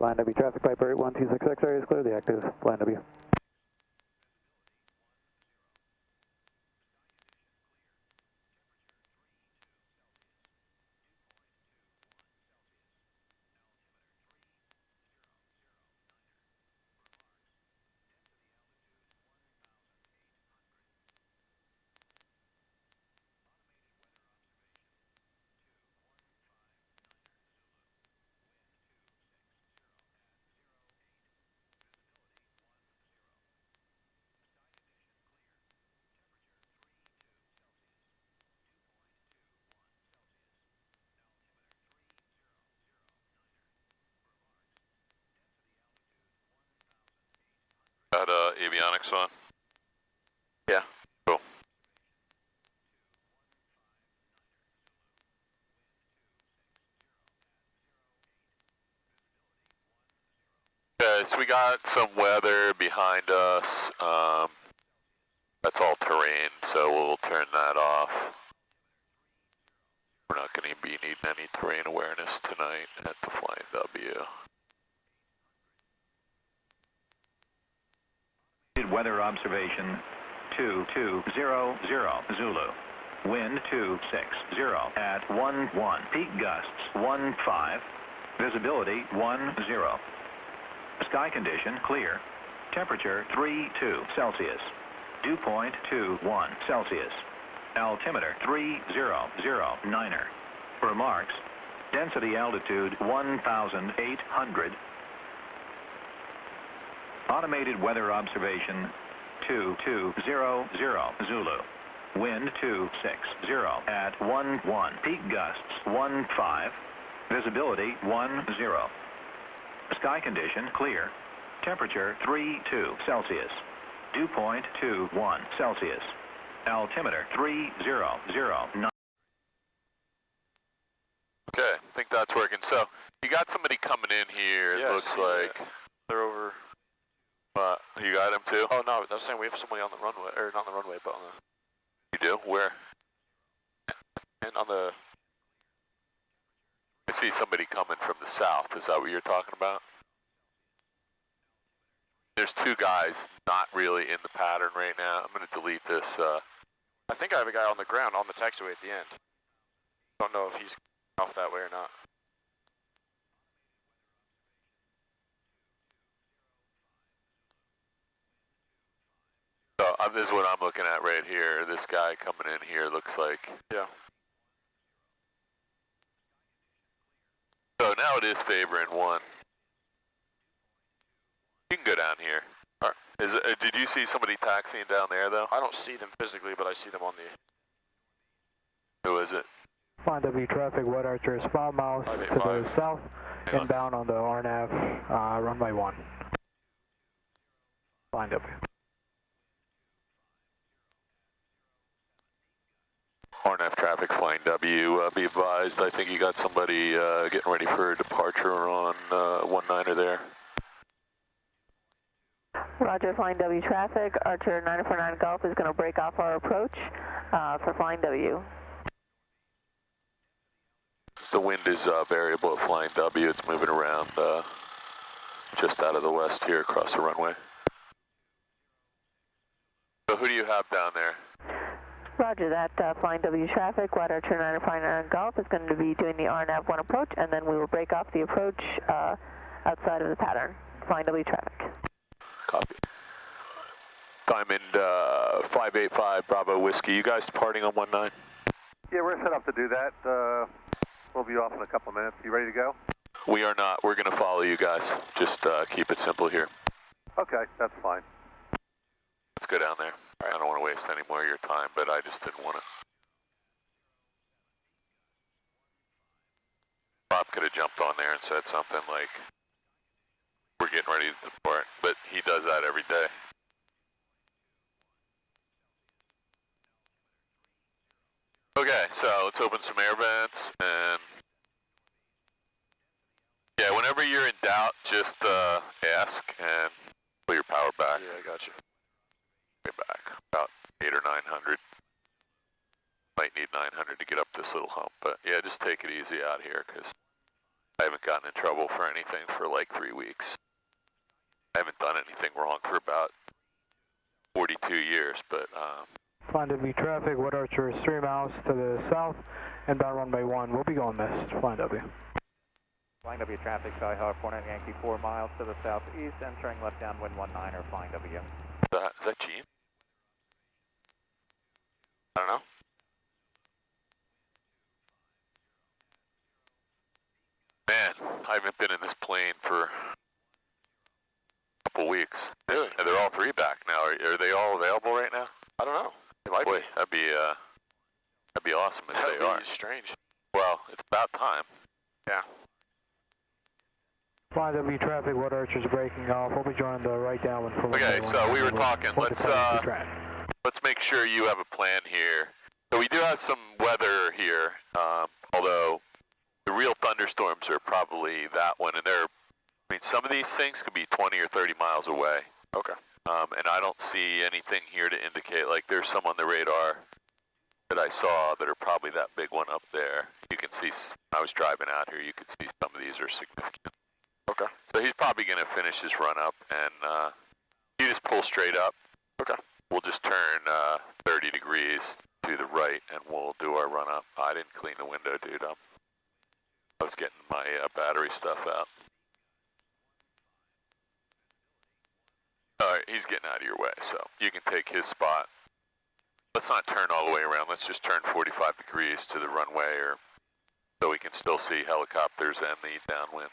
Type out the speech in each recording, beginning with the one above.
Line W traffic, Piper 8126X area is clear, the active Line W. Got avionics on? Yeah. Cool. Okay, so we got some weather behind us. That's all terrain, so we'll turn that off. We're not going to be needing any terrain awareness tonight at the Flying W. Weather observation 2200 Zulu. Wind 260 at 11. Peak gusts 15. Visibility 10. Sky condition clear. Temperature 32 Celsius. Dew point 21 Celsius. Altimeter 3009er. Remarks. Density altitude 1,800. Automated weather observation 2200 Zulu. Wind 260 at 11. Peak gusts 15. Visibility 10. Sky condition clear. Temperature 32 Celsius. Dew point 21 Celsius. Altimeter 3009. Okay, I think that's working. So, you got somebody coming in here, it looks like. They're over. You got him too? Oh no, I was saying we have somebody on the runway, or not on the runway, but on the... You do? Where? And on the... I see somebody coming from the south. Is that what you're talking about? There's two guys not really in the pattern right now. I'm going to delete this. I think I have a guy on the ground on the taxiway at the end. Don't know if he's off that way or not. So this is what I'm looking at right here. This guy coming in here looks like. Yeah. So now it is favoring one. You can go down here. Did you see somebody taxiing down there though? I don't see them physically, but I see them on the... Who is it? Flying W traffic, White Archer is 5 miles to the south, inbound on the RNAV, runway 1. Flying W. RNF traffic, Flying W, be advised, I think you got somebody getting ready for a departure on 19er there. Roger, Flying W traffic, Archer 949 Golf is going to break off our approach for Flying W. The wind is variable at Flying W, it's moving around just out of the west here across the runway. So who do you have down there? Roger that, Flying W traffic, White Archer 949 Golf is going to be doing the RNAV 1 approach, and then we will break off the approach outside of the pattern. Flying W traffic. Copy. Diamond 585 Bravo Whiskey, you guys departing on 19? Yeah, we're set up to do that. We'll be off in a couple of minutes. You ready to go? We are not. We're going to follow you guys. Just keep it simple here. Okay, that's fine. Let's go down there. I don't want to waste any more of your time, but I just didn't want to. Bob could have jumped on there and said something like, we're getting ready to depart, but he does that every day. Okay, so let's open some air vents, and yeah, whenever you're in doubt, just ask and pull your power back. Yeah, I got you. Way back, about 800 or 900. Might need 900 to get up this little hump, but yeah, just take it easy out here, because I haven't gotten in trouble for anything for like 3 weeks. I haven't done anything wrong for about 42 years, but Flying W traffic, Wood Archer is 3 miles to the south, inbound runway 1. We'll be going missed. Flying W. Flying W traffic, Skyhawk 49 Yankee 4 miles to the southeast, entering left downwind 19 or flying W. is that Gene? I don't know. Man, I haven't been in this plane for a couple weeks. Really? And they're all 3 back now. Are they all available right now? I don't know. It might Boy, be. that'd be awesome if That'd they are. be strange. Well, it's about time. Yeah. Flying W traffic, Wood Archer's breaking off. We'll be joining the right downwind for Okay, runway so 1. we were talking. Let's make sure you have a plan here. So we do have some weather here, although the real thunderstorms are probably that one, and some of these things could be 20 or 30 miles away. Okay. And I don't see anything here to indicate, like there's some on the radar that I saw that are probably that big one up there. You can see, I was driving out here, you could see some of these are significant. Okay. So he's probably going to finish his run up, and you just pull straight up. Okay. We'll just turn 30 degrees to the right, and we'll do our run up. I didn't clean the window, dude. I was getting my battery stuff out. All right, he's getting out of your way, so you can take his spot. Let's not turn all the way around. Let's just turn 45 degrees to the runway, or so we can still see helicopters and the downwind.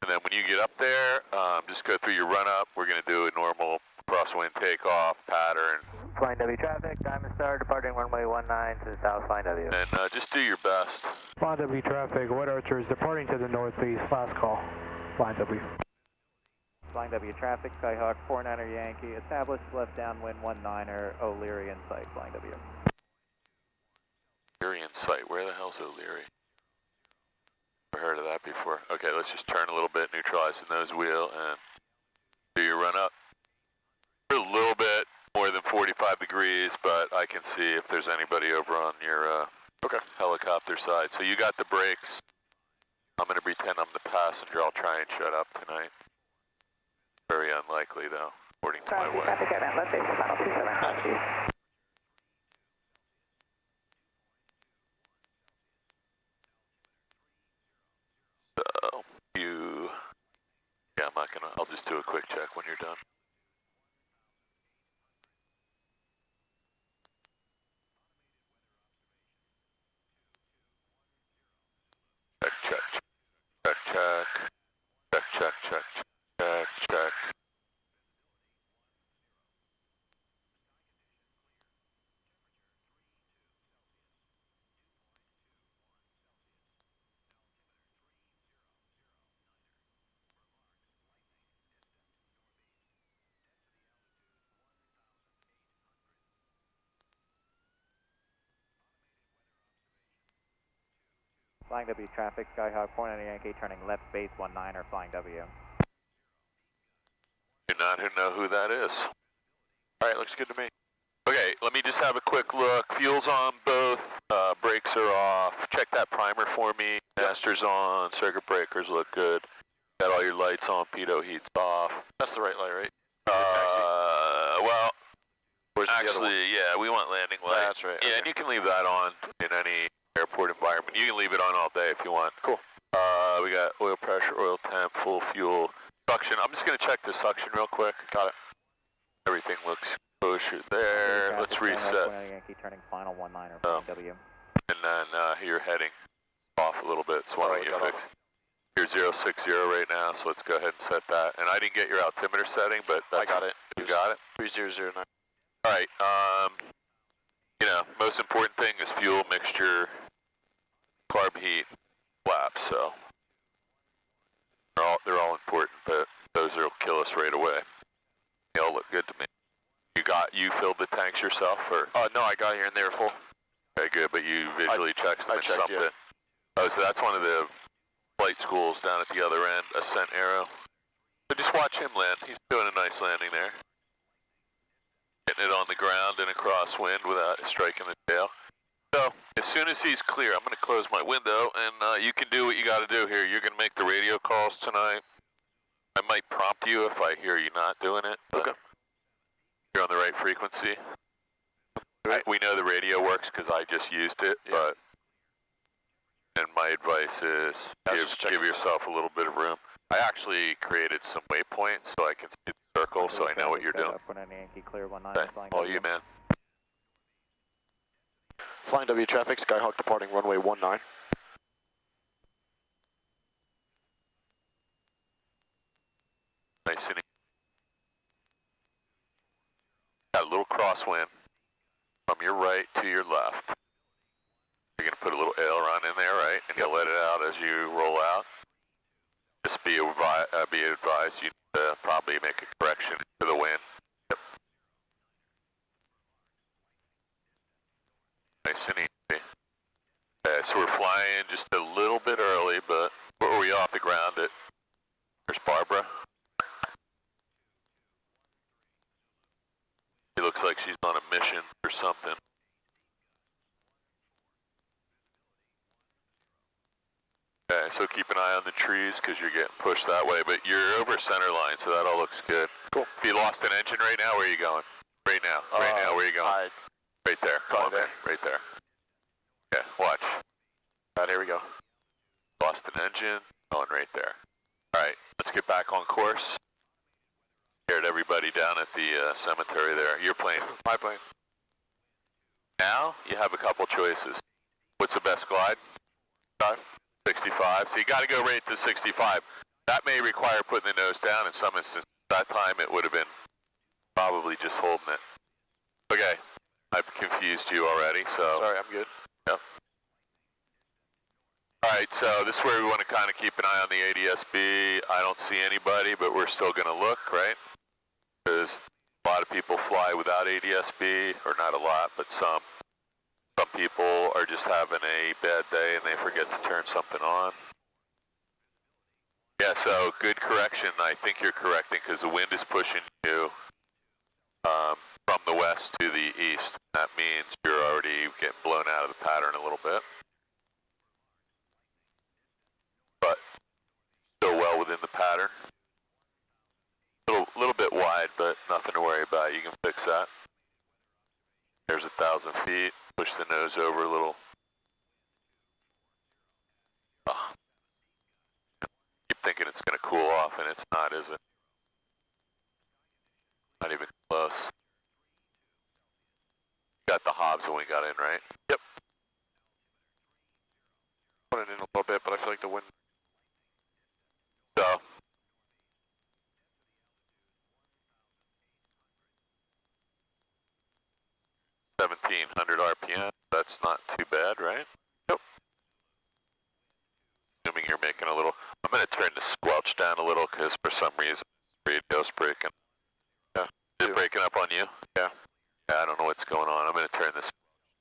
And then when you get up there, just go through your run up. We're going to do a normal crosswind takeoff pattern. Flying W traffic, Diamond Star departing runway 19 to the south, flying W. And just do your best. Flying W traffic, Wood Archer is departing to the northeast. Last call. Flying W. Flying W traffic, Skyhawk 49er Yankee, established left downwind 19er, O'Leary in sight, flying W. O'Leary in sight. Where the hell's O'Leary? Never heard of that before. Okay, let's just turn a little bit, neutralize the nose wheel, and do your run up. We're a little bit more than 45 degrees, but I can see if there's anybody over on your helicopter side. So you got the brakes. I'm going to pretend I'm the passenger. I'll try and shut up tonight. Very unlikely, though, according to my wife. Traffic event, left base, final 27 So, yeah, I'm not going to, I'll just do a quick check when you're done. Check, check, check, check, check, check, check, check. Flying W traffic, Skyhawk 49er Yankee, turning left base 19er, flying W. Do not know who that is. All right, looks good to me. Okay, let me just have a quick look. Fuel's on both, brakes are off. Check that primer for me. Master's on, circuit breakers look good. Got all your lights on, pitot heat's off. That's the right light, right? Well, Where's the other one? actually, yeah, we want landing lights. That's right. Yeah, okay. and you can leave that on in any airport environment. You can leave it on all day if you want. Cool. We got oil pressure, oil temp, full fuel, suction. I'm just going to check the suction real quick. Got it. Everything looks kosher there. Let's reset. Skyhawk 49er Yankee, turning final 19er, flying W. And then you're heading off a little bit, so why don't you fix? You're 060 right now, so let's go ahead and set that. And I didn't get your altimeter setting, but I got it. You got it? 3009. All right. Most important thing is fuel, mixture, carb heat, flaps. So they're all important, but those will kill us right away. They all look good to me. You filled the tanks yourself, or? No, I got here and they were full. Okay, good, but you visually checked them I and checked, something. yeah. Oh, so that's one of the flight schools down at the other end, Ascent Aero. So just watch him land. He's doing a nice landing there. Getting it on the ground in a crosswind without striking the tail. So, as soon as he's clear, I'm going to close my window, and you can do what you got to do here. You're going to make the radio calls tonight. I might prompt you if I hear you not doing it. Okay. You're on the right frequency. We know the radio works because I just used it, but and my advice is give yourself a little bit of room. I actually created some waypoints so I can see the circle, so I know what you're doing. Yankee, clear 19, Okay. All you, man. Flying W traffic, Skyhawk departing runway 19. Nice and easy. Got a little crosswind from your right to your left. You're going to put a little aileron in there, right? And you'll let it out as you roll out. Just be advised you need to probably make a correction to the wind. Yep. Nice and easy. Okay, so we're flying just a little bit early, but where were we off the ground at? There's Barbara. She looks like she's on a mission or something. Okay, so keep an eye on the trees because you're getting pushed that way, but you're over center line, so that all looks good. Cool. If you lost an engine right now, where are you going? Right now. Right now, where are you going? Right there. Come on, man. Right there. Okay, watch. All right, here we go. Lost an engine, going right there. All right, let's get back on course. Scared everybody down at the cemetery there. Your plane. My plane. Now, you have a couple choices. What's the best glide? 65. So you got to go right to 65. That may require putting the nose down in some instances. That time it would have been probably just holding it. Okay, I've confused you already, so. Sorry, I'm good. Yep. All right, so this is where we want to kind of keep an eye on the ADS-B. I don't see anybody, but we're still going to look, right? Because a lot of people fly without ADS-B, or not a lot, but some. Some people are just having a bad day and they forget to turn something on. Yeah, so good correction. I think you're correcting because the wind is pushing you from the west to the east. That means you're already getting blown out of the pattern a little bit. But still well within the pattern. Little bit wide, but nothing to worry about. You can fix that. There's 1,000 feet. Push the nose over a little. Oh. Keep thinking it's going to cool off, and it's not, is it? Not even close. Got the Hobbs when we got in, right? Yep. Put it in a little bit, but I feel like the wind. So. 1,700 RPM, that's not too bad, right? Nope. Assuming you're making a little, I'm going to turn the squelch down a little because for some reason radio's breaking. Yeah. Is it breaking up on you? Yeah. Yeah, I don't know what's going on. I'm going to turn this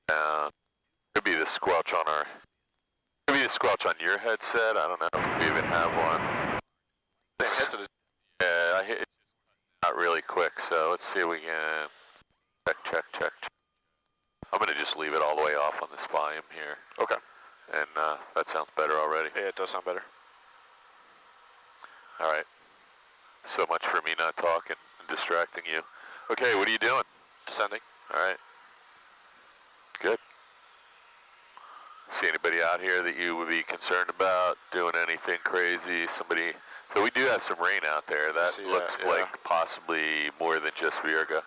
down. Could be the squelch on our, could be the squelch on your headset. I don't know if we even have one. Same headset is, yeah, I hit it not really quick, so let's see if we can check. I'm going to just leave it all the way off on this volume here. Okay. And that sounds better already. Yeah, it does sound better. All right. So much for me not talking and distracting you. Okay, what are you doing? Descending. All right. Good. See anybody out here that you would be concerned about doing anything crazy? Somebody. So we do have some rain out there. That looks like possibly more than just Virga.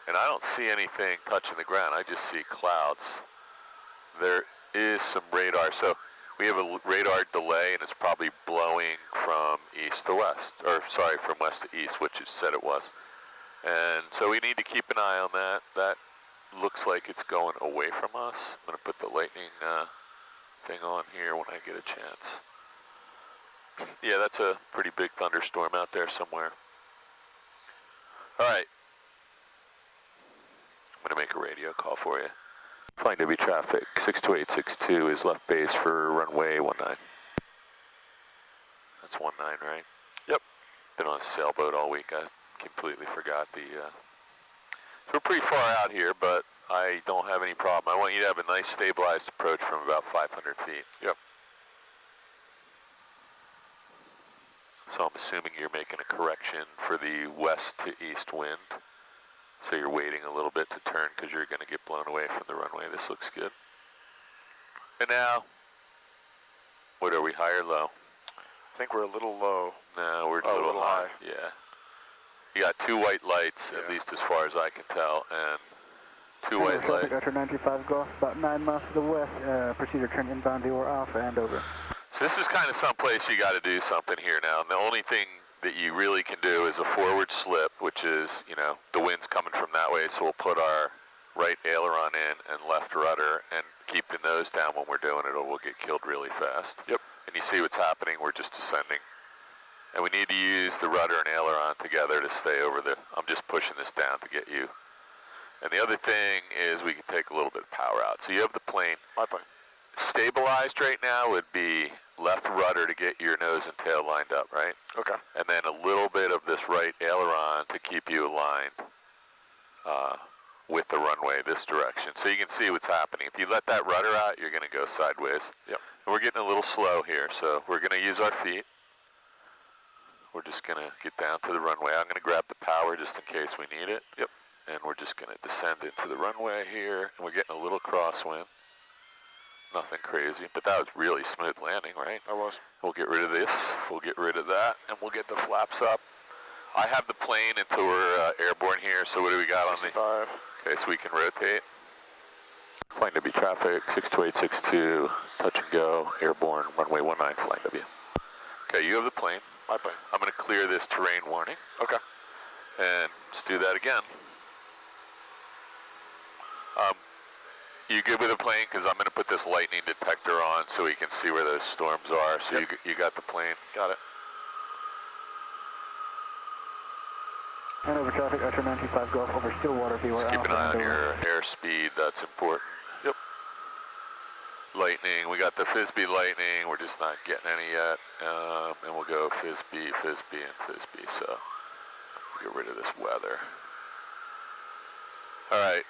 And I don't see anything touching the ground. I just see clouds. There is some radar. So we have a radar delay, and it's probably blowing from east to west. Or, sorry, from west to east, which it said it was. And so we need to keep an eye on that. That looks like it's going away from us. I'm going to put the lightning thing on here when I get a chance. Yeah, that's a pretty big thunderstorm out there somewhere. All right. I'm going to make a radio call for you. Flying W traffic, 62862 is left base for runway 19. That's 19, right? Yep. Been on a sailboat all week. I completely forgot the... So we're pretty far out here, but I don't have any problem. I want you to have a nice stabilized approach from about 500 feet. Yep. So I'm assuming you're making a correction for the west to east wind. So you're waiting a little bit to turn because you're going to get blown away from the runway. This looks good. And now, what are we, high or low? I think we're a little low. No, we're Oh, a little high. Yeah. You got two white lights, at least as far as I can tell, and two white lights. Traffic, 95 Golf, about 9 miles to the west. Proceed to turn inbound viewer Alpha and over. So this is kind of someplace you got to do something here now. And the only thing that you really can do is a forward slip, which is, you know, the wind's coming from that way, so we'll put our right aileron in and left rudder and keep the nose down when we're doing it, or we'll get killed really fast. Yep. And you see what's happening, we're just descending. And we need to use the rudder and aileron together to stay over the, I'm just pushing this down to get you. And the other thing is we can take a little bit of power out. So you have the plane. My plane. Stabilized right now would be left rudder to get your nose and tail lined up, right? Okay. And then a little bit of this right aileron to keep you aligned with the runway this direction. So you can see what's happening. If you let that rudder out, you're going to go sideways. Yep. And we're getting a little slow here, so we're going to use our feet. We're just going to get down to the runway. I'm going to grab the power just in case we need it. Yep. And we're just going to descend into the runway here. And we're getting a little crosswind. Nothing crazy, but that was really smooth landing, right? I was. We'll get rid of this, we'll get rid of that, and we'll get the flaps up. I have the plane until we're airborne here, so what do we got 65. on the... Okay, so we can rotate. Flying W traffic, 62862, touch and go, airborne, runway 19, flying W. Okay, you have the plane. My plane. I'm going to clear this terrain warning. Okay. And let's do that again. You good with the plane? Because I'm going to put this lightning detector on so we can see where those storms are. So yep. you got the plane? Got it. And over traffic, Usher 95 Golf, over Stillwater viewer Just keep Alpha. an eye on your airspeed, that's important. Yep. Lightning, we got the Frisbee lightning, we're just not getting any yet. And we'll go Frisbee, Frisbee, and Frisbee, so we'll get rid of this weather. All right.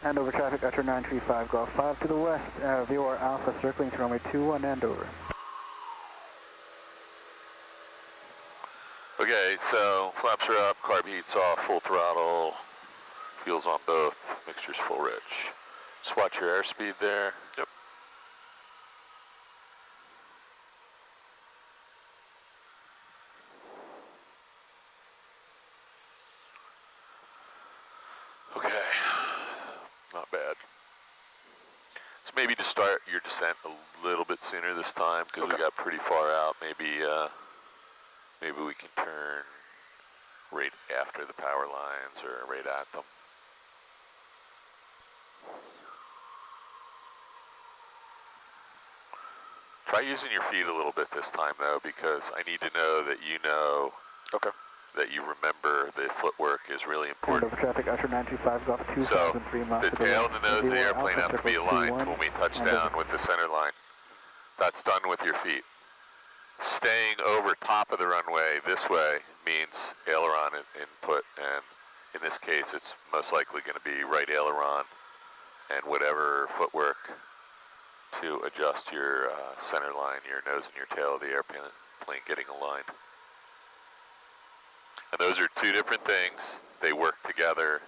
And over traffic, Usher 935 Golf 5 to the west, viewer Alpha circling to runway 21 and over. Okay, so flaps are up, carb heat's off, full throttle, fuel's on both, mixture's full rich. Just watch your airspeed there. Yep. Okay, not bad. So maybe to start your descent a little bit sooner this time because we got pretty far out. Maybe we can turn right after the power lines or right at them. Try using your feet a little bit this time though, because I need to know that you know that you remember the footwork is really important. And over traffic, Usher 925 Golf 2003 miles the to the tail west. and the nose of the airplane have to be aligned when we touch down with the center line. That's done with your feet. Staying over top of the runway this way means aileron input, and in this case it's most likely going to be right aileron and whatever footwork to adjust your center line, your nose and your tail of the airplane getting aligned. And those are two different things. They work together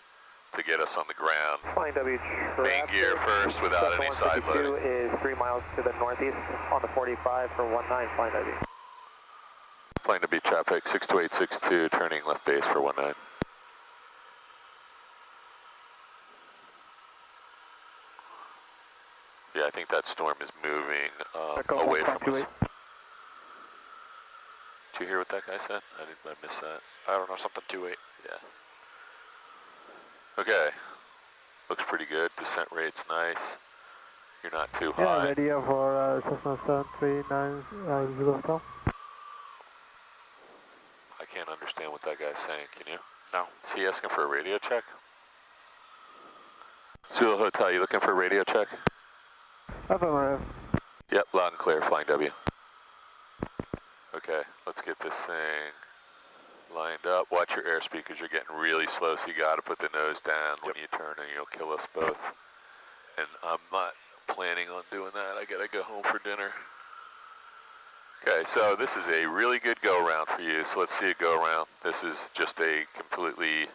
to get us on the ground. Flying W Main gear first without any side loading. is 3 miles to the northeast on the 45 for 19, Flying W. Flying W traffic, 62862, turning left base for 19. Yeah, I think that's that storm is moving away from us. Did you hear what that guy said? I missed that. I don't know, something 28. Yeah. Okay. Looks pretty good. Descent rate's nice. You're not too high. Yeah, radio for Cessna 7390 Hotel. I can't understand what that guy's saying, can you? No. Is he asking for a radio check? Zulu Hotel, you looking for a radio check? Affirmative. Yep, loud and clear, flying W. Okay, let's get this thing lined up. Watch your airspeed because you're getting really slow, so you got to put the nose down when you turn and you'll kill us both. And I'm not planning on doing that. I got to go home for dinner. Okay, so this is a really good go-around for you, so let's see it go around. This is just a completely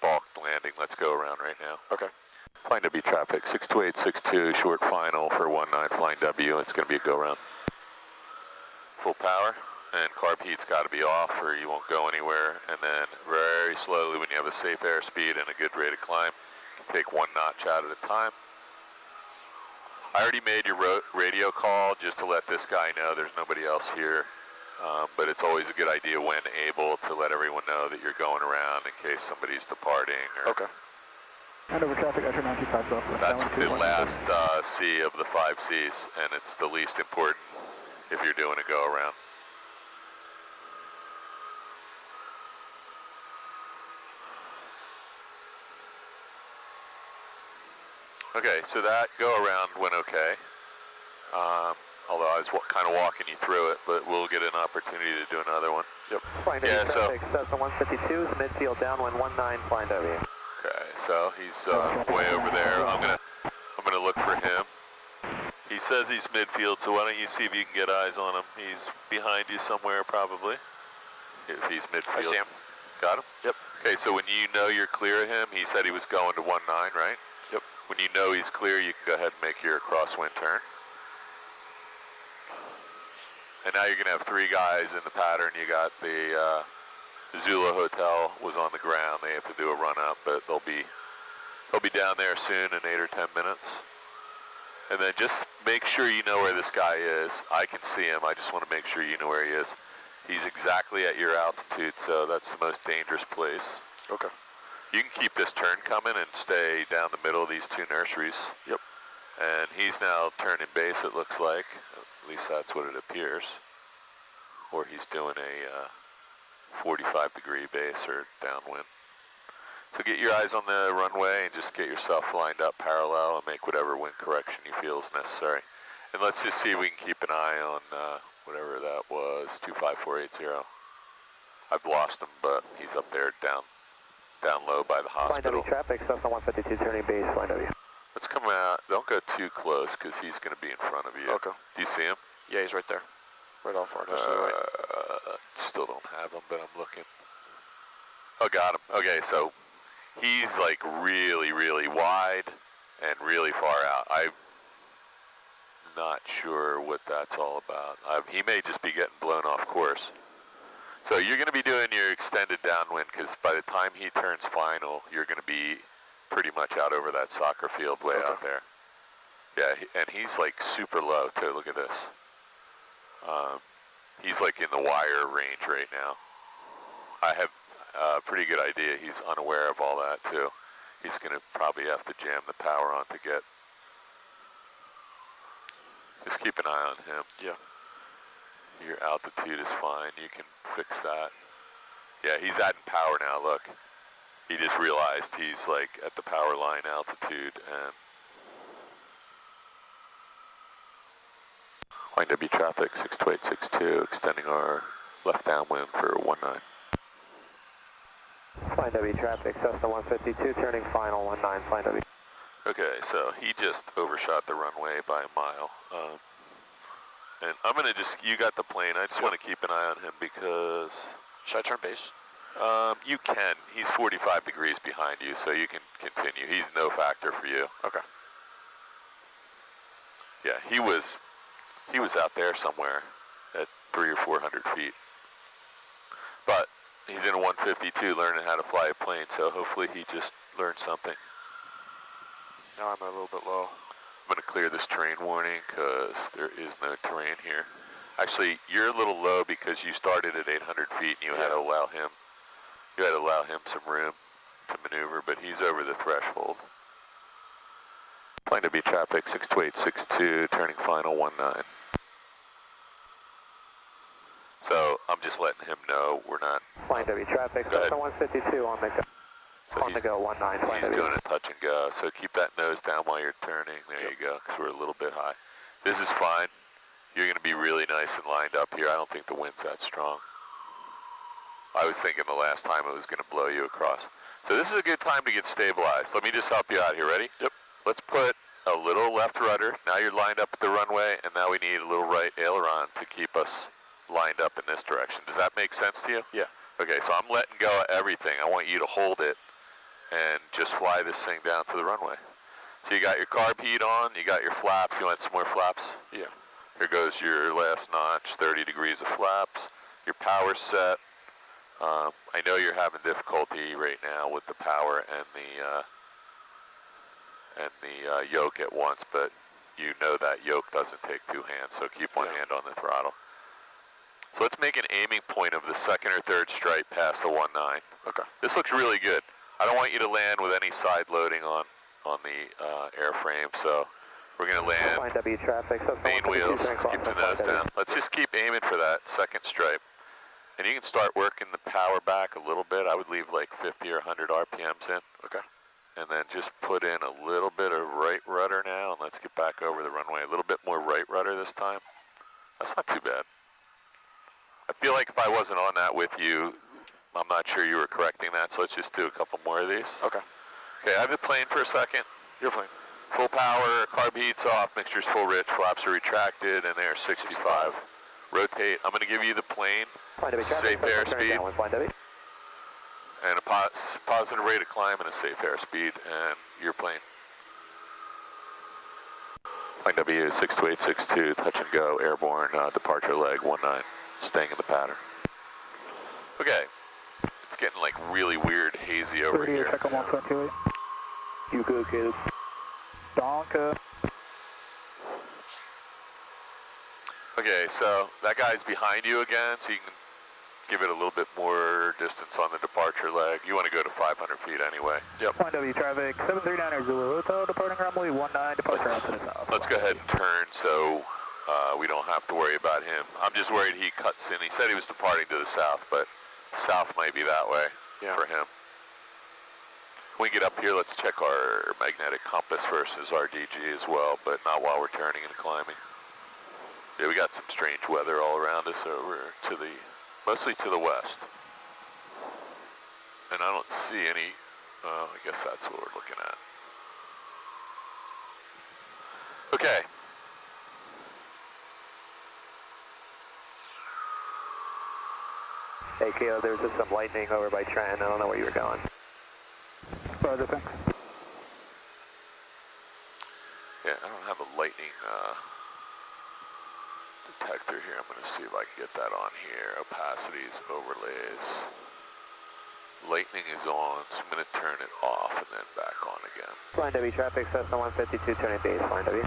balked landing. Let's go around right now. Okay. Flying W traffic, 62862, short final for 19 flying W. It's going to be a go-around. Full power, and carb heat's got to be off or you won't go anywhere. And then very slowly, when you have a safe airspeed and a good rate of climb, you can take 1 notch out at a time. I already made your radio call just to let this guy know there's nobody else here. But it's always a good idea when able to let everyone know that you're going around in case somebody's departing. Or okay. And over traffic, Usher 95 Golf. That's the last C of the 5 Cs, and it's the least important if you're doing a go-around. Okay, so that go-around went okay. Although I was kind of walking you through it, but we'll get an opportunity to do another one. Yep. Flying W traffic, Cessna 152 is midfield downwind 19 flying W. Okay, so he's way over there. I'm gonna look for him. He says he's midfield, so why don't you see if you can get eyes on him? He's behind you somewhere, probably. If he's midfield. I see him. Got him? Yep. Okay, so when you know you're clear of him, he said he was going to 19, right? Yep. When you know he's clear, you can go ahead and make your crosswind turn. And now you're going to have 3 guys in the pattern. You got the Zulu Hotel was on the ground. They have to do a run-up, but they'll be down there soon in 8 or 10 minutes. And then just make sure you know where this guy is. I can see him. I just want to make sure you know where he is. He's exactly at your altitude, so that's the most dangerous place. Okay. You can keep this turn coming and stay down the middle of these 2 nurseries. Yep. And he's now turning base, it looks like. At least that's what it appears. Or he's doing a 45-degree base or downwind. So get your eyes on the runway and just get yourself lined up parallel and make whatever wind correction you feel is necessary. And let's just see if we can keep an eye on whatever that was, 25480. I've lost him, but he's up there down low by the hospital. Flying W traffic, Cessna 152 turning base, flying W. Let's come out. Don't go too close because he's going to be in front of you. Okay. Do you see him? Yeah, he's right there. Right off our nose. Still don't have him, but I'm looking. Oh, got him. Okay, so he's like really, really wide and really far out. I'm not sure what that's all about. He may just be getting blown off course. So you're going to be doing your extended downwind because by the time he turns final, you're going to be pretty much out over that soccer field way out there. Yeah, and he's like super low too. Look at this. He's like in the wire range right now. I have a pretty good idea he's unaware of all that too. He's going to probably have to jam the power on to get. Just keep an eye on him. Yeah. Your altitude is fine. You can fix that. Yeah, he's adding power now. Look. He just realized he's like at the power line altitude and Flying W traffic 62862, extending our left downwind for 19. Flying W traffic, Cessna 152 turning final 19 flying W. Okay, so he just overshot the runway by a mile. And I'm gonna you got the plane. I just want to keep an eye on him because. Should I turn base? You can. He's 45 degrees behind you, so you can continue. He's no factor for you. Okay. Yeah, he was out there somewhere at 300 or 400 feet. But he's in a 152 learning how to fly a plane, so hopefully he just learned something. Now I'm a little bit low. I'm going to clear this terrain warning because there is no terrain here. Actually, you're a little low because you started at 800 feet and you had to allow him. You had to allow him some room to maneuver, but he's over the threshold. Plane to be traffic 62862, turning final 19. So I'm just letting him know we're not. Flying W traffic, Cessna 152 on the go. So on the go, 19. He's doing a touch and go, so keep that nose down while you're turning. There you go, because we're a little bit high. This is fine. You're going to be really nice and lined up here. I don't think the wind's that strong. I was thinking the last time it was going to blow you across. So this is a good time to get stabilized. Let me just help you out here. Ready? Yep. Let's put a little left rudder. Now you're lined up at the runway, and now we need a little right aileron to keep us lined up in this direction. Does that make sense to you? Yeah. Okay, so I'm letting go of everything. I want you to hold it and just fly this thing down to the runway. So you got your carb heat on, you got your flaps. You want some more flaps? Yeah. Here goes your last notch, 30 degrees of flaps. Your power's set. I know you're having difficulty right now with the power and the yoke at once, but you know that yoke doesn't take two hands, so keep one hand on the throttle. So let's make an aiming point of the second or third stripe past the 19. Okay. This looks really good. I don't want you to land with any side loading on the airframe, so we're going to land Flying W traffic, main wheels, keep the nose down. Let's just keep aiming for that second stripe. And you can start working the power back a little bit. I would leave like 50 or 100 RPMs in. Okay. And then just put in a little bit of right rudder now, and let's get back over the runway. A little bit more right rudder this time. That's not too bad. I feel like if I wasn't on that with you, I'm not sure you were correcting that, so let's just do a couple more of these. Okay. Okay, I have the plane for a second. You're fine. Full power, carb heat's off, mixture's full rich, flaps are retracted, and they're 65. Rotate. I'm going to give you the plane, safe airspeed, and a positive rate of climb and a safe airspeed, and your plane. Plane W 62862, touch and go, airborne, departure leg 19, staying in the pattern. Okay, it's getting like really weird, hazy over here. Check on 128. You good, kid? Donka. Okay, so that guy's behind you again, so you can give it a little bit more distance on the departure leg. You want to go to 500 feet anyway. Yep. Flying W traffic, 739 Zulu Hotel, departing runway 19, departure out to the south. Let's go ahead and turn so we don't have to worry about him. I'm just worried he cuts in. He said he was departing to the south, but south might be that way for him. When we get up here, let's check our magnetic compass versus RDG as well, but not while we're turning and climbing. Yeah, we got some strange weather all around us over to the, mostly to the west. And I don't see any, I guess that's what we're looking at. Okay. Hey, Kayla, there's just some lightning over by Trenton. I don't know where you were going. Further, thanks. Yeah, I don't have a lightning detector here. I'm going to see if I can get that on here. Opacities, overlays. Lightning is on, so I'm going to turn it off and then back on again. Flying W traffic, Cessna 152, turning base, Flying W.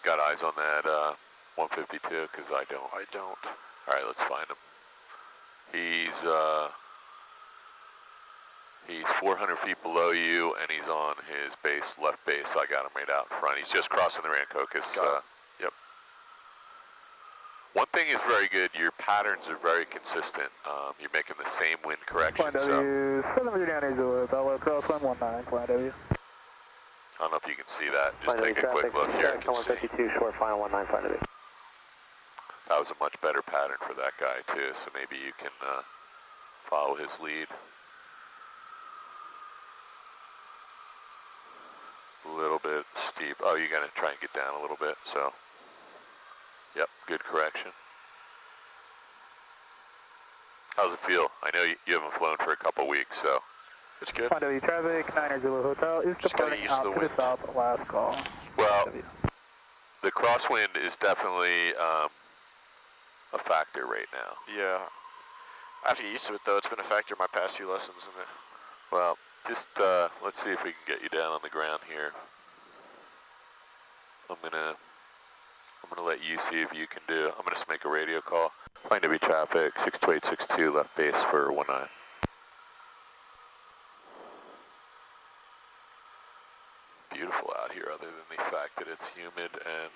Got eyes on that 152, because I don't. All right, let's find him. He's 400 feet below you, and he's on his base, left base, so I got him right out in front. He's just crossing the Rancocas. Yep. One thing is very good, your patterns are very consistent. You're making the same wind correction. Flying W, 739 Zulu, Bella, crosswind 19, Flying W. I don't know if you can see that. Just take a quick look here. I can see. 152, short, final 19, Flying W. That was a much better pattern for that guy, too, so maybe you can follow his lead. A little bit steep. Oh, you're going to try and get down a little bit, so. Yep, good correction. How's it feel? I know you haven't flown for a couple weeks, so. It's good. Flying W traffic, 9 Zulu Hotel is Just gotta departing get used to out the to the wind. south, last call. Well, W. the crosswind is definitely a factor right now. Yeah. I have to get used to it, though. It's been a factor in my past few lessons. And Well, just let's see if we can get you down on the ground here. I'm gonna let you see if you can do. I'm gonna just make a radio call. Flying W traffic 62862 left base for 19. Beautiful out here, other than the fact that it's humid and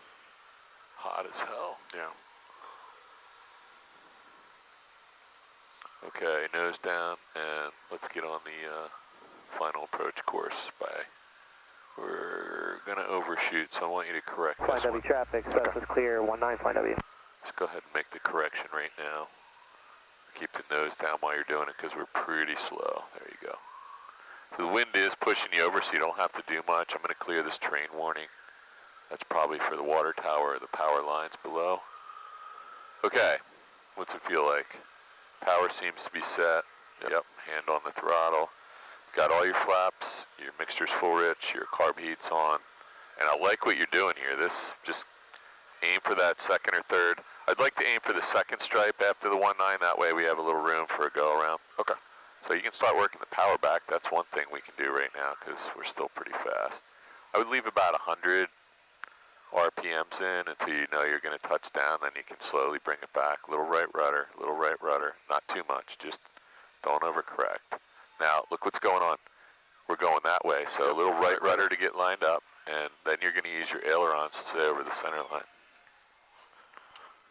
hot as hell. yeah. Okay, nose down, and let's get on the final approach course. We're gonna overshoot, so I want you to correct Flying this W one. traffic, south is clear, 19 Flying W. Just go ahead and make the correction right now. Keep the nose down while you're doing it, because we're pretty slow. There you go. The wind is pushing you over, so you don't have to do much. I'm gonna clear this terrain warning. That's probably for the water tower or the power lines below. Okay, what's it feel like? Power seems to be set. Yep, hand on the throttle. Got all your flaps, your mixture's full rich, your carb heat's on. And I like what you're doing here. This, just aim for that second or third. I'd like to aim for the second stripe after the 19, that way we have a little room for a go around. Okay. So you can start working the power back. That's one thing we can do right now because we're still pretty fast. I would leave about 100 RPMs in until you know you're going to touch down, then you can slowly bring it back. Little right rudder, not too much, just don't overcorrect. Now, look what's going on. We're going that way, so a little right rudder to get lined up, and then you're going to use your ailerons to stay over the center line.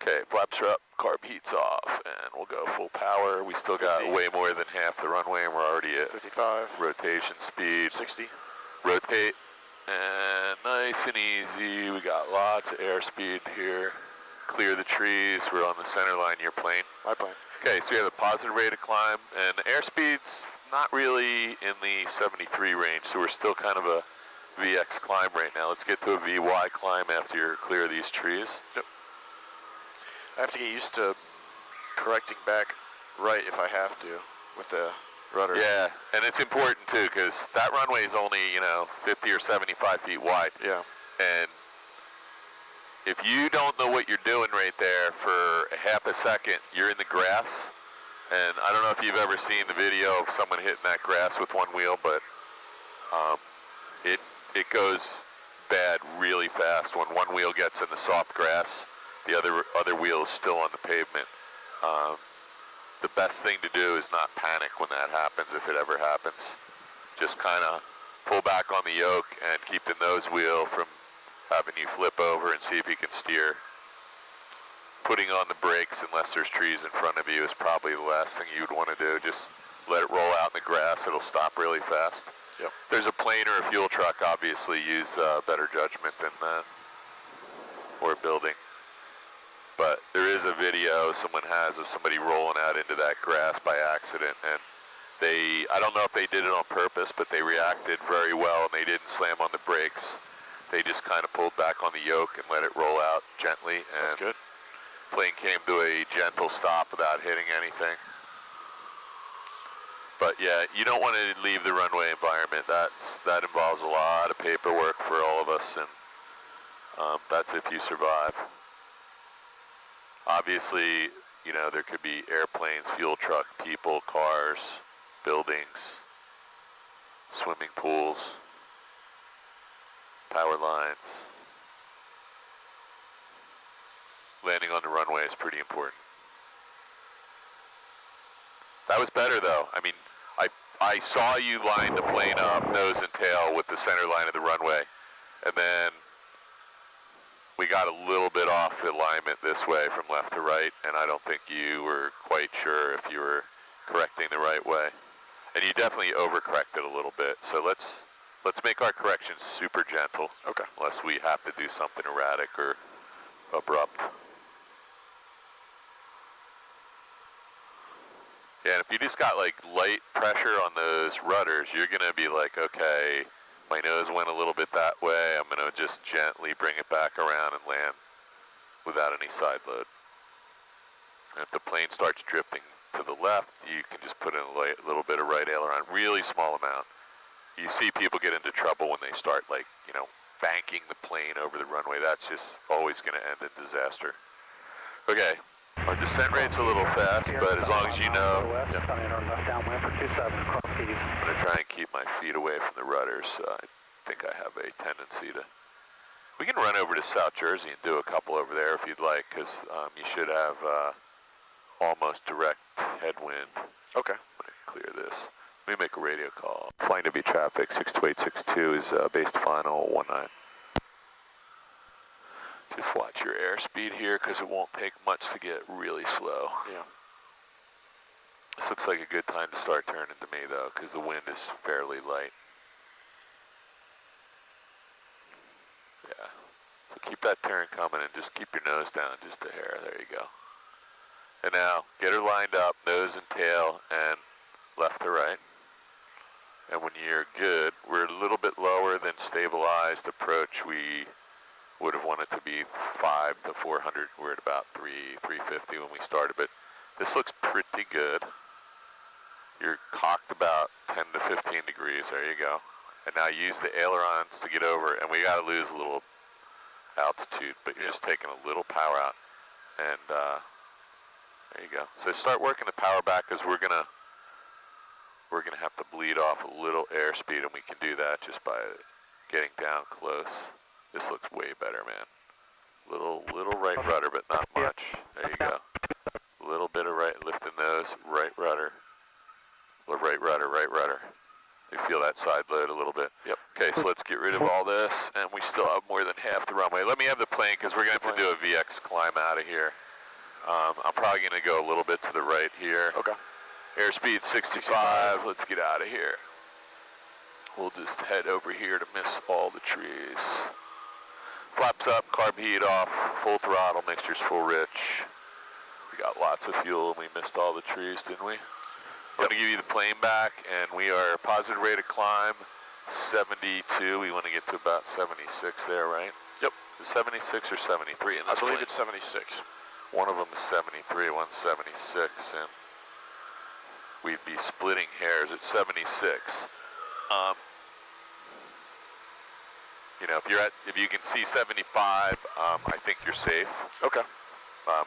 Okay, flaps are up, carb heat's off, and we'll go full power. We still got 50. way more than half the runway, and we're already at 55. rotation speed. 60. Rotate, and nice and easy. We got lots of airspeed here. Clear the trees. We're on the center line of your plane. My plane. Okay, so we have a positive rate of climb, and airspeed's not really in the 73 range, so we're still kind of a VX climb right now. Let's get to a VY climb after you clear these trees. Yep. I have to get used to correcting back right if I have to with the rudder. Yeah, and it's important too, because that runway is only, 50 or 75 feet wide. Yeah. And if you don't know what you're doing right there for a half a second, you're in the grass. And I don't know if you've ever seen the video of someone hitting that grass with one wheel, but it goes bad really fast when one wheel gets in the soft grass. The other wheel is still on the pavement. The best thing to do is not panic when that happens, if it ever happens. Just kind of pull back on the yoke and keep the nose wheel from having you flip over, and see if you can steer. Putting on the brakes, unless there's trees in front of you, is probably the last thing you'd want to do. Just let it roll out in the grass. It'll stop really fast. Yep. If there's a plane or a fuel truck, obviously use better judgment than that, or a building. But there is a video someone has of somebody rolling out into that grass by accident, and I don't know if they did it on purpose, but they reacted very well, and they didn't slam on the brakes. They just kind of pulled back on the yoke and let it roll out gently, and That's good. plane came to a gentle stop without hitting anything. But yeah, you don't want to leave the runway environment. That involves a lot of paperwork for all of us, and that's if you survive. Obviously, there could be airplanes, fuel truck, people, cars, buildings, swimming pools, power lines. Landing on the runway is pretty important. That was better though. I mean, I saw you line the plane up, nose and tail, with the center line of the runway, and then we got a little bit off alignment this way from left to right, and I don't think you were quite sure if you were correcting the right way. And you definitely overcorrected a little bit, so let's make our corrections super gentle. Okay. Unless we have to do something erratic or abrupt. Yeah, and if you just got like light pressure on those rudders, you're gonna be like, okay, my nose went a little bit that way, I'm gonna just gently bring it back around and land without any side load. And if the plane starts drifting to the left, you can just put in a little bit of right aileron, really small amount. You see people get into trouble when they start, like, you know, banking the plane over the runway. That's just always going to end in disaster. Okay, our descent rate's a little fast, but as long as you know, I'm going to try and keep my feet away from the rudders. I think I have a tendency to... We can run over to South Jersey and do a couple over there if you'd like, because you should have almost direct headwind. Okay. I'm going to clear this. Let me make a radio call. Flying W traffic, 62862 is base to final 19. Just watch your airspeed here, because it won't take much to get really slow. Yeah. This looks like a good time to start turning to me, though, because the wind is fairly light. Yeah. So keep that turn coming and just keep your nose down just a hair. There you go. And now, get her lined up, nose and tail, and left to right. And when you're good, we're a little bit lower than stabilized approach. We would have wanted to be 5 to 400. We're at about 350 when we started, but this looks pretty good. You're cocked about 10 to 15 degrees. There you go. And now use the ailerons to get over, and we got to lose a little altitude, but you're just taking a little power out. And there you go. So start working the power back, because we're gonna have to bleed off a little airspeed, and we can do that just by getting down close. This looks way better, man. Little right rudder, but not much. There you go. A little bit of right, lift the nose, right rudder. Right rudder, right rudder. You feel that side load a little bit. Yep. Okay, so let's get rid of all this, and we still have more than half the runway. Let me have the plane, because we're going to have to do a VX climb out of here. I'm probably going to go a little bit to the right here. Okay. Airspeed 65. Let's get out of here. We'll just head over here to miss all the trees. Flaps up, carb heat off, full throttle, mixture's full rich. We got lots of fuel and we missed all the trees, didn't we? I'm gonna give you the plane back, and we are positive rate of climb 72. We want to get to about 76 there, right? Yep. Is 76 or 73 in this I believe plane? it's 76. One of them is 73, one's 76, and we'd be splitting hairs at 76. You know, if you can see 75, I think you're safe. Okay.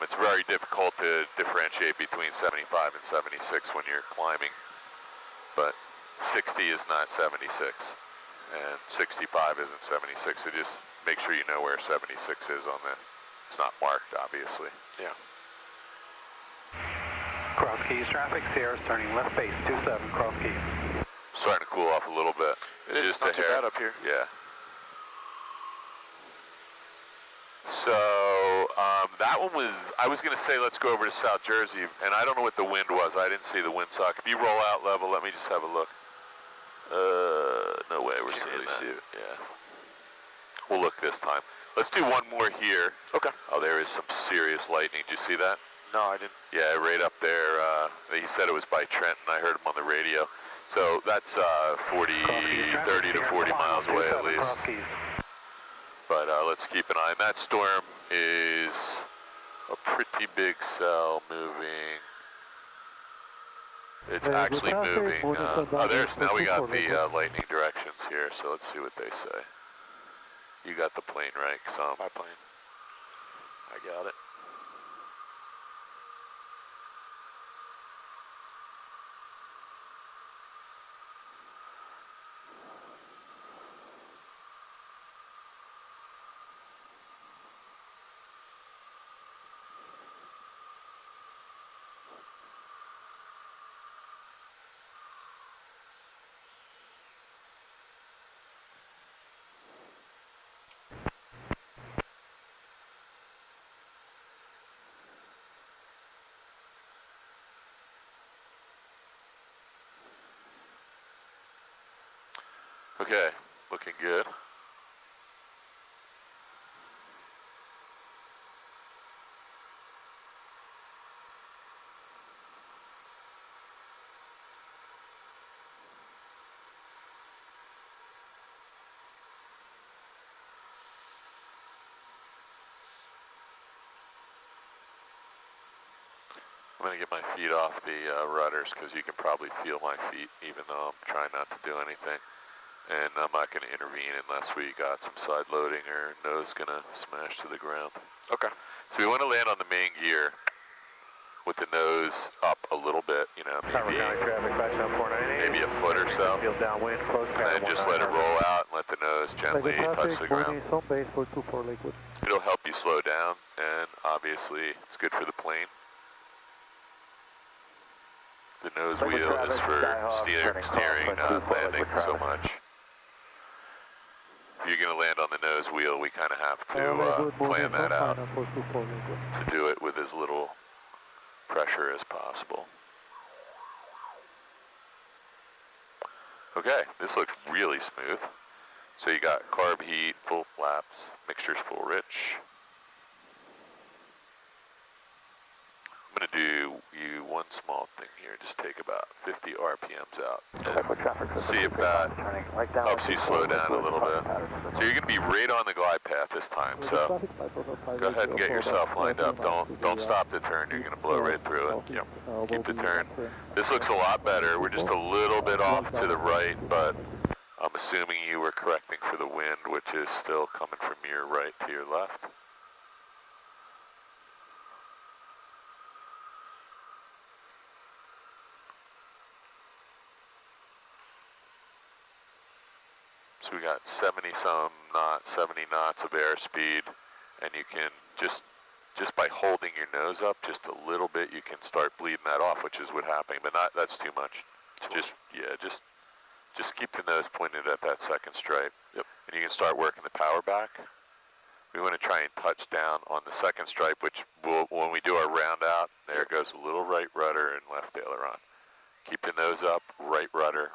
It's very difficult to differentiate between 75 and 76 when you're climbing, but 60 is not 76, and 65 isn't 76, so just make sure you know where 76 is on the, it's not marked, obviously. Yeah. Cross Keys traffic, Sierra's turning left base, 27, Cross Keys. Starting to cool off a little bit. It is Just not a too hair. bad up here. Yeah. So, that one was, I was going to say let's go over to South Jersey, and I don't know what the wind was. I didn't see the windsock. If you roll out level, let me just have a look. No way we're Can't seeing really that. see it. Yeah. We'll look this time. Let's do one more here. Okay. Oh, there is some serious lightning. Did you see that? No, I didn't. Yeah, right up there. He said it was by Trenton. I heard him on the radio. So that's 30 to 40 miles away at least. But let's keep an eye. And that storm is a pretty big cell moving. It's actually moving. Now we got the lightning directions here, so let's see what they say. You got the plane right, My plane. I got it. Okay, looking good. I'm going to get my feet off the rudders because you can probably feel my feet even though I'm trying not to do anything. And I'm not going to intervene unless we got some side loading or nose going to smash to the ground. Okay. So we want to land on the main gear with the nose up a little bit, you know, maybe a foot or so. Downwind, close And then just let it roll out and let the nose gently touch the ground. It'll help you slow down, and obviously it's good for the plane. The nose wheel is for steering, not landing so much. If you're going to land on the nose wheel, we kind of have to plan that out to do it with as little pressure as possible. Okay, this looks really smooth. So you got carb heat, full flaps, mixture's full rich. I'm going to do you one small thing here, just take about 50 RPMs out. And see if that helps you slow down a little bit. So you're going to be right on the glide path this time, so go ahead and get yourself lined up. Don't stop the turn, you're going to blow right through it. Yep. Keep the turn. This looks a lot better. We're just a little bit off to the right, but I'm assuming you were correcting for the wind, which is still coming from your right to your left. So we got 70 knots of airspeed, and you can just by holding your nose up just a little bit, you can start bleeding that off, which is what happened, but that's too much. Just keep the nose pointed at that second stripe. Yep. And you can start working the power back. We want to try and touch down on the second stripe, which when we do our round out, there goes a little right rudder and left aileron. Keep the nose up, right rudder,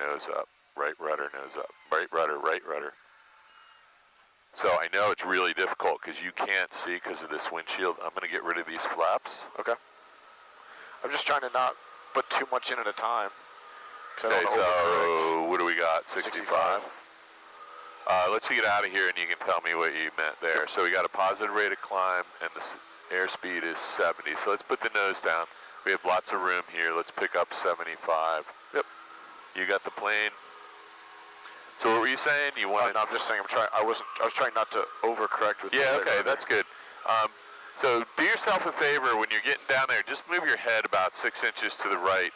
nose up. Right rudder, nose up. Right rudder, right rudder. So I know it's really difficult because you can't see because of this windshield. I'm going to get rid of these flaps. Okay. I'm just trying to not put too much in at a time. Okay, so what do we got? 65. Let's get out of here and you can tell me what you meant there. Yep. So we got a positive rate of climb and the airspeed is 70. So let's put the nose down. We have lots of room here. Let's pick up 75. Yep. You got the plane. So what were you saying? You wanted? No, I'm just saying. I was trying not to overcorrect with. Yeah. Okay, that's good. So do yourself a favor when you're getting down there. Just move your head about 6 inches to the right.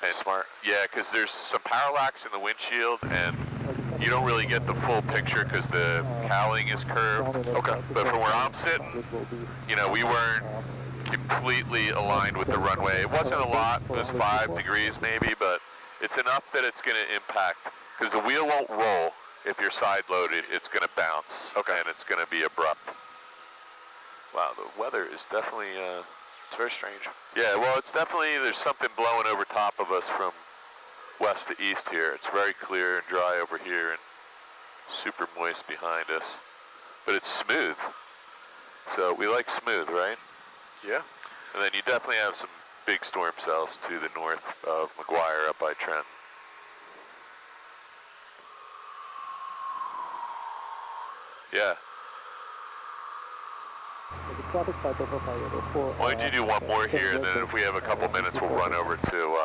And smart. Yeah, because there's some parallax in the windshield, and you don't really get the full picture because the cowling is curved. Okay. But from where I'm sitting, you know, we weren't completely aligned with the runway. It wasn't a lot. It was 5 degrees maybe, but it's enough that it's going to impact. Because the wheel won't roll if you're side loaded, it's going to bounce. Okay. And it's going to be abrupt. Wow, the weather is definitely, it's very strange. Yeah, well, it's definitely, there's something blowing over top of us from west to east here. It's very clear and dry over here and super moist behind us. But it's smooth. So we like smooth, right? Yeah. And then you definitely have some big storm cells to the north of McGuire up by Trent. Yeah. Why don't you do one more here, and then if we have a couple minutes, we'll run over to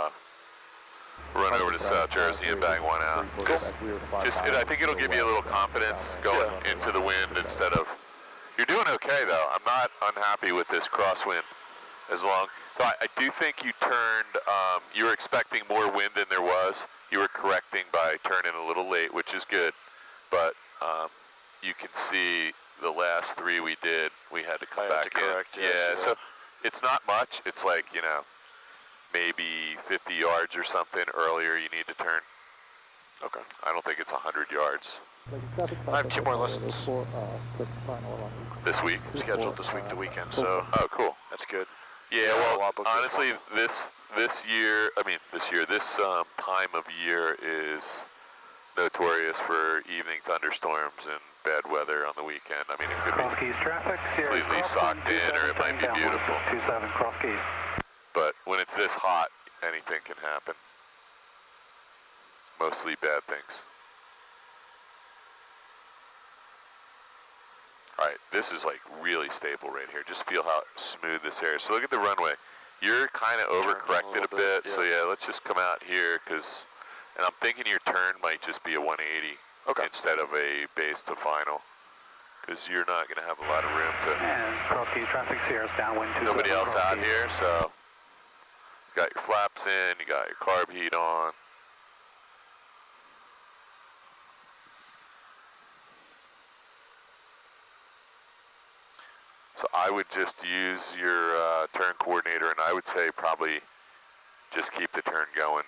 South Jersey and bang one out. I think it'll give you a little confidence going into the wind instead of. You're doing okay though. I'm not unhappy with this crosswind. So I do think you turned. You were expecting more wind than there was. You were correcting by turning a little late, which is good, but. You can see the last 3 we did, we had to come back in. Correct, yeah, so it's not much. It's like, you know, maybe 50 yards or something earlier you need to turn. Okay. I don't think it's 100 yards. I have 2 more lessons. This week? Scheduled this week, the weekend, so. Oh, cool. That's good. Yeah, well, honestly, this time of year is notorious for evening thunderstorms and bad weather on the weekend. I mean, it could be completely socked in, or it might be beautiful. 27 Cross Keys. But when it's this hot, anything can happen. Mostly bad things. All right, this is like really stable right here. Just feel how smooth this air is. So look at the runway. You're kind of overcorrected a bit, yeah. so yeah, let's just come out here, and I'm thinking your turn might just be a 180 instead of a base to final, because you're not going to have a lot of room to... And cross key traffic Sierra's downwind 27. Nobody else out here, so you got your flaps in, you got your carb heat on. So I would just use your turn coordinator, and I would say probably just keep the turn going.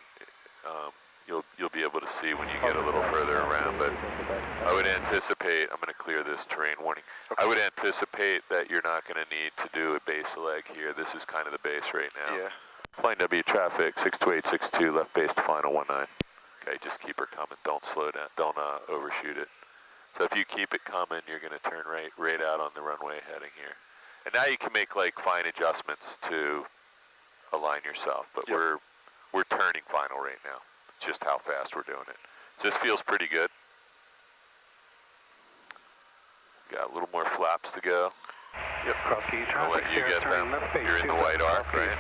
You'll be able to see when you get a little further around, but I would anticipate, I'm going to clear this terrain warning. I would anticipate that you're not going to need to do a base leg here. This is kind of the base right now. Yeah. Flying W traffic, 62862, left base to final 19. Okay, just keep her coming. Don't slow down. Don't overshoot it. So if you keep it coming, you're going to turn right out on the runway heading here. And now you can make like fine adjustments to align yourself, but we're turning final right now. It's just how fast we're doing it. So this feels pretty good. Got a little more flaps to go. Yep, cross key I'll traffic let you get them. You're in the white arc, right?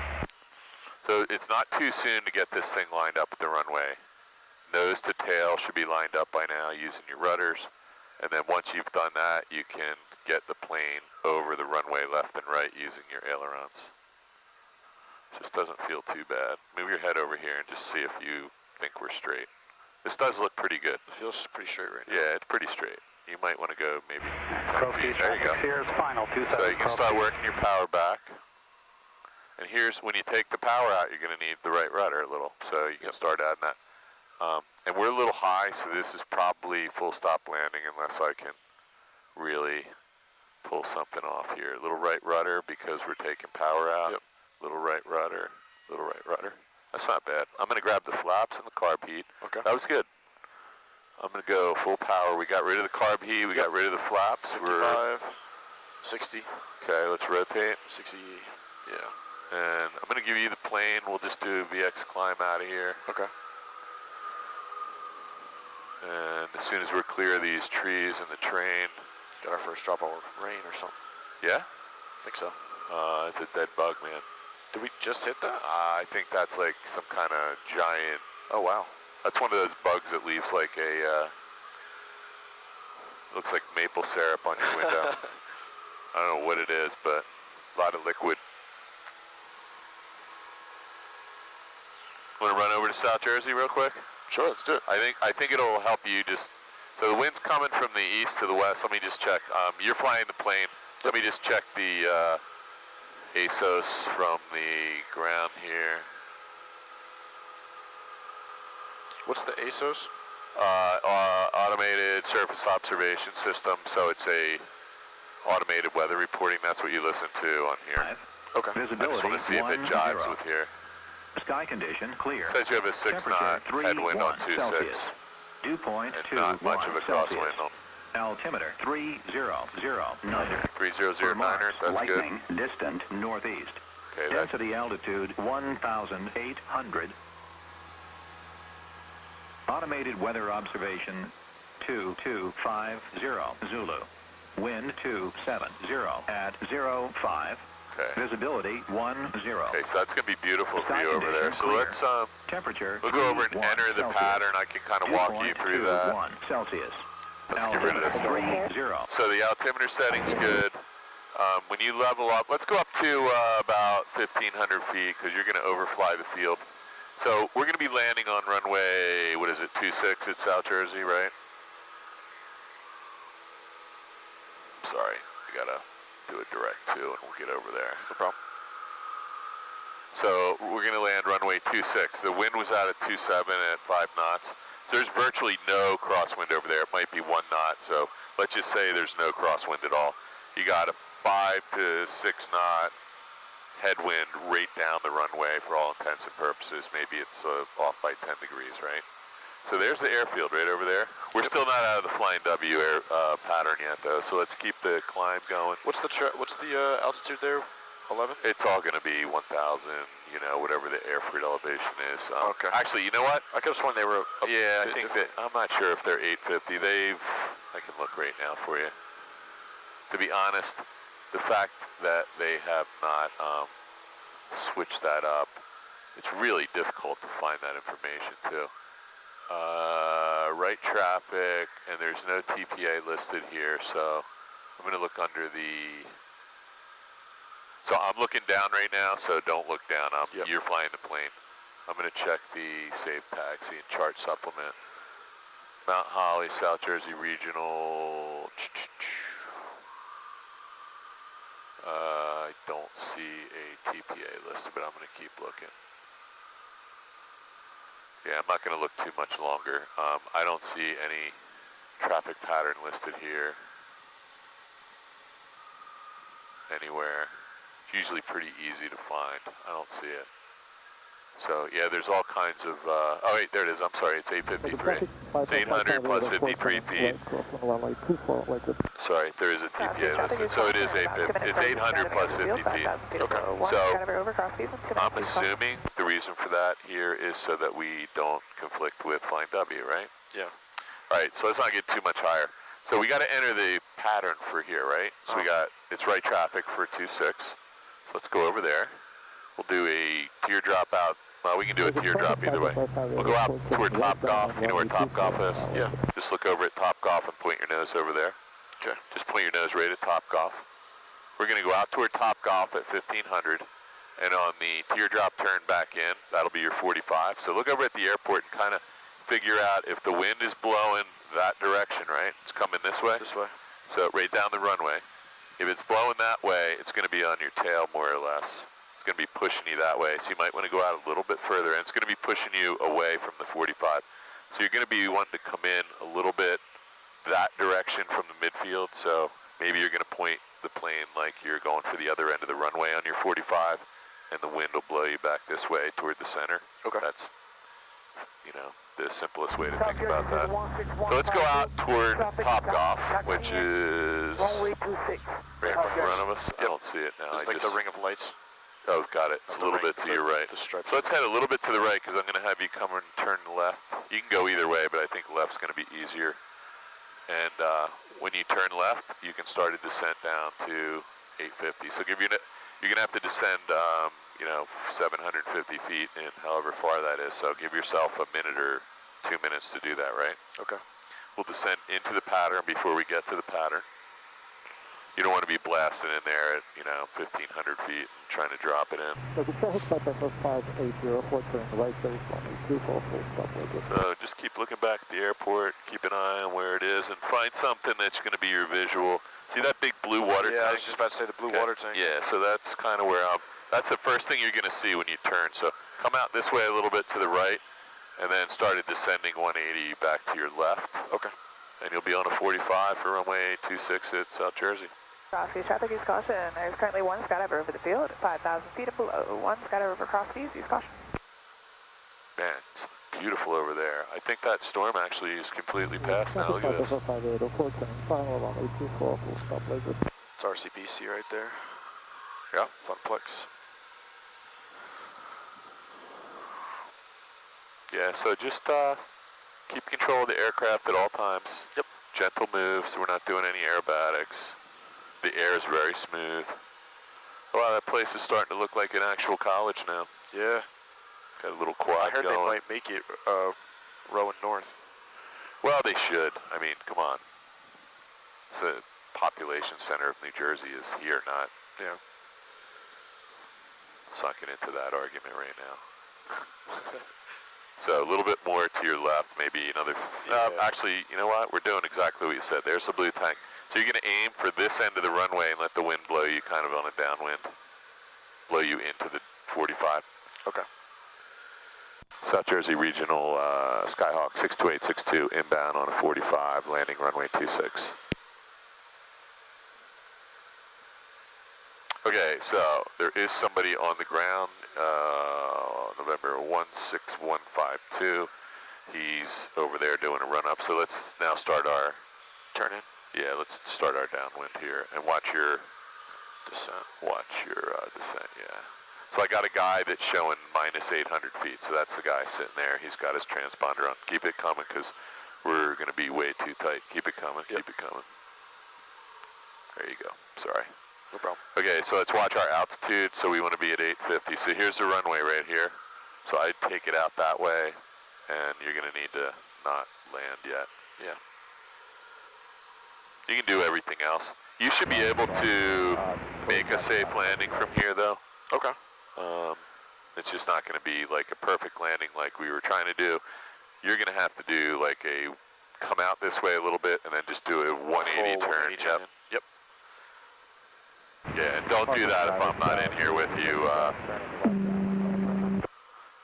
So it's not too soon to get this thing lined up at the runway. Nose to tail should be lined up by now using your rudders. And then once you've done that, you can get the plane over the runway left and right using your ailerons. Just doesn't feel too bad. Move your head over here and just see if you think we're straight. This does look pretty good. It feels pretty straight right now. Yeah, it's pretty straight. You might want to go maybe 10 Cross key feet. There you go. traffic Sierra's final 27. So you can start working your power back. And here's, when you take the power out, you're going to need the right rudder a little. So you can start adding that. And we're a little high, so this is probably full stop landing unless I can really pull something off here. A little right rudder because we're taking power out. Yep. Little right rudder, little right rudder. That's not bad. I'm going to grab the flaps and the carb heat. Okay. That was good. I'm going to go full power. We got rid of the carb heat. We got rid of the flaps. 55, 60. Okay, let's rotate. 60, yeah. And I'm going to give you the plane. We'll just do a VX climb out of here. Okay. And as soon as we're clear of these trees and the train. Got our first drop of rain or something. Yeah? I think so. It's a dead bug, man. Did we just hit that? I think that's like some kind of giant. Oh, wow. That's one of those bugs that leaves like a, looks like maple syrup on your window. I don't know what it is, but a lot of liquid. Want to run over to South Jersey real quick? Sure, let's do it. I think it'll help you just, so the wind's coming from the east to the west. Let me just check. You're flying the plane. Let me just check the ASOS from the ground here. What's the ASOS? Automated surface observation system. So it's a automated weather reporting. That's what you listen to on here. Okay. I Visibility just want to see if it jives with here. Sky condition clear. Says you have a 6 knot headwind on 26. Dew point And 21 not much of a Celsius. crosswind on Altimeter 3009er. 3009er. That's lightning good. distant northeast. Okay, that's Density altitude 1,800. Automated weather observation 2250 Zulu. Wind 270 at 05. okay. Visibility 10. Okay, so that's gonna be beautiful for Sky you over there. condition So clear. let's Temperature we'll go over and 31 enter the Celsius. pattern. I can kind of walk you through that. 21 Celsius. Let's get rid of this. Altimeter 30. So the altimeter setting's good. When you level up, let's go up to about 1,500 feet because you're going to overfly the field. So we're going to be landing on runway, what is it, 26 at South Jersey, right? Sorry, we got to do a direct too, and we'll get over there. No problem. So we're going to land runway 26. The wind was out at 27 at 5 knots. So there's virtually no crosswind over there. It might be 1 knot. So let's just say there's no crosswind at all. You got a 5 to 6 knot headwind right down the runway for all intents and purposes. Maybe it's off by 10 degrees, right? So there's the airfield right over there. We're still not out of the Flying W pattern yet, though. So let's keep the climb going. What's the altitude there? 11? It's all going to be 1,000, you know, whatever the airfield elevation is. Okay. Actually, you know what? I could have sworn they were up Yeah, I bit think different. that, I'm not sure if they're 850. I can look right now for you. To be honest, the fact that they have not switch that up. It's really difficult to find that information too. Right traffic, and there's no TPA listed here, so I'm going to look under the... So I'm looking down right now, so don't look down. You're flying the plane. I'm going to check the Save Taxi and Chart Supplement. Mount Holly, South Jersey Regional. I don't see a TPA listed, but I'm going to keep looking. Yeah, I'm not going to look too much longer. I don't see any traffic pattern listed here anywhere. It's usually pretty easy to find. I don't see it. So yeah, there's all kinds of, oh wait, there it is, I'm sorry, it's 853. It's 800 plus 53 feet. Sorry, there is a TPA listed, so it is 850. It's 800 plus 50 feet. Okay, so I'm assuming the reason for that here is so that we don't conflict with Flying W, right? Yeah. All right, so let's not get too much higher. So we got to enter the pattern for here, right? So we got, it's right traffic for 26. So let's go over there. We'll do a teardrop out. Well, we can do a teardrop either way. We'll go out toward Top Golf. You know where Top Golf is? Yeah. Just look over at Top Golf and point your nose over there. Okay. Just point your nose right at Top Golf. We're going to go out toward Top Golf at 1500, and on the teardrop turn back in, that'll be your 45. So look over at the airport and kind of figure out if the wind is blowing that direction, right? It's coming this way? This way. So right down the runway. If it's blowing that way, it's going to be on your tail more or less. It's going to be pushing you that way, so you might want to go out a little bit further, and it's going to be pushing you away from the 45. So you're going to be wanting to come in a little bit that direction from the midfield, so maybe you're going to point the plane like you're going for the other end of the runway on your 45, and the wind will blow you back this way toward the center. Okay. That's, you know, the simplest way to think about that. So let's go out toward Top Golf, which is right in front of us. I don't see it now. It's like the ring of lights. Oh, got it. It's a little bit to your right. So let's head a little bit to the right because I'm going to have you come and turn left. You can go either way, but I think left's going to be easier. And when you turn left, you can start a descent down to 850. So you're going to have to descend, you know, 750 feet in however far that is. So give yourself a minute or 2 minutes to do that, right? Okay. We'll descend into the pattern before we get to the pattern. You don't want to be blasting in there at, you know, 1,500 feet and trying to drop it in. So just keep looking back at the airport, keep an eye on where it is, and find something that's going to be your visual. See that big blue water tank? Yeah, I was just about to say the blue water tank. Yeah, so that's kind of where that's the first thing you're going to see when you turn. So come out this way a little bit to the right, and then started descending 180 back to your left. Okay. And you'll be on a 45 for runway 26 at South Jersey. Crossview traffic, use caution. There's currently one skydiver over the field, 5,000 feet and below. One skydiver over crossviews, use caution. Man, it's beautiful over there. I think that storm actually is completely past now. Look at this. It's RCBC right there. Yeah. Funplex. Yeah, so just keep control of the aircraft at all times. Yep. Gentle moves, we're not doing any aerobatics. The air is very smooth. Wow, that place is starting to look like an actual college now. Yeah. Got a little quad I heard going. they might make it Rowan North. Well, they should. I mean, come on. It's a population center of New Jersey is here, not, you know. Let's not get into that argument right now. So a little bit more to your left, maybe another, actually, you know what? We're doing exactly what you said. There's the blue tank. So you're going to aim for this end of the runway and let the wind blow you kind of on a downwind, blow you into the 45. Okay. South Jersey Regional Skyhawk 62862 inbound on a 45, landing runway 26. Okay, so there is somebody on the ground, November 16152. He's over there doing a run-up, so let's now start our turn in. Yeah, let's start our downwind here and watch your descent. Watch your descent, yeah. So I got a guy that's showing minus 800 feet, so that's the guy sitting there. He's got his transponder on. Keep it coming because we're going to be way too tight. Keep it coming, keep it coming. There you go. Sorry. No problem. Okay, so let's watch our altitude. So we want to be at 850. So here's the runway right here. So I'd take it out that way, and you're going to need to not land yet. Yeah. You can do everything else. You should be able to make a safe landing from here, though. Okay. It's just not going to be like a perfect landing like we were trying to do. You're going to have to do like a come out this way a little bit and then just do a 180 Full turn. 180 turn. Yep. Yeah, and don't do that if I'm not in here with you.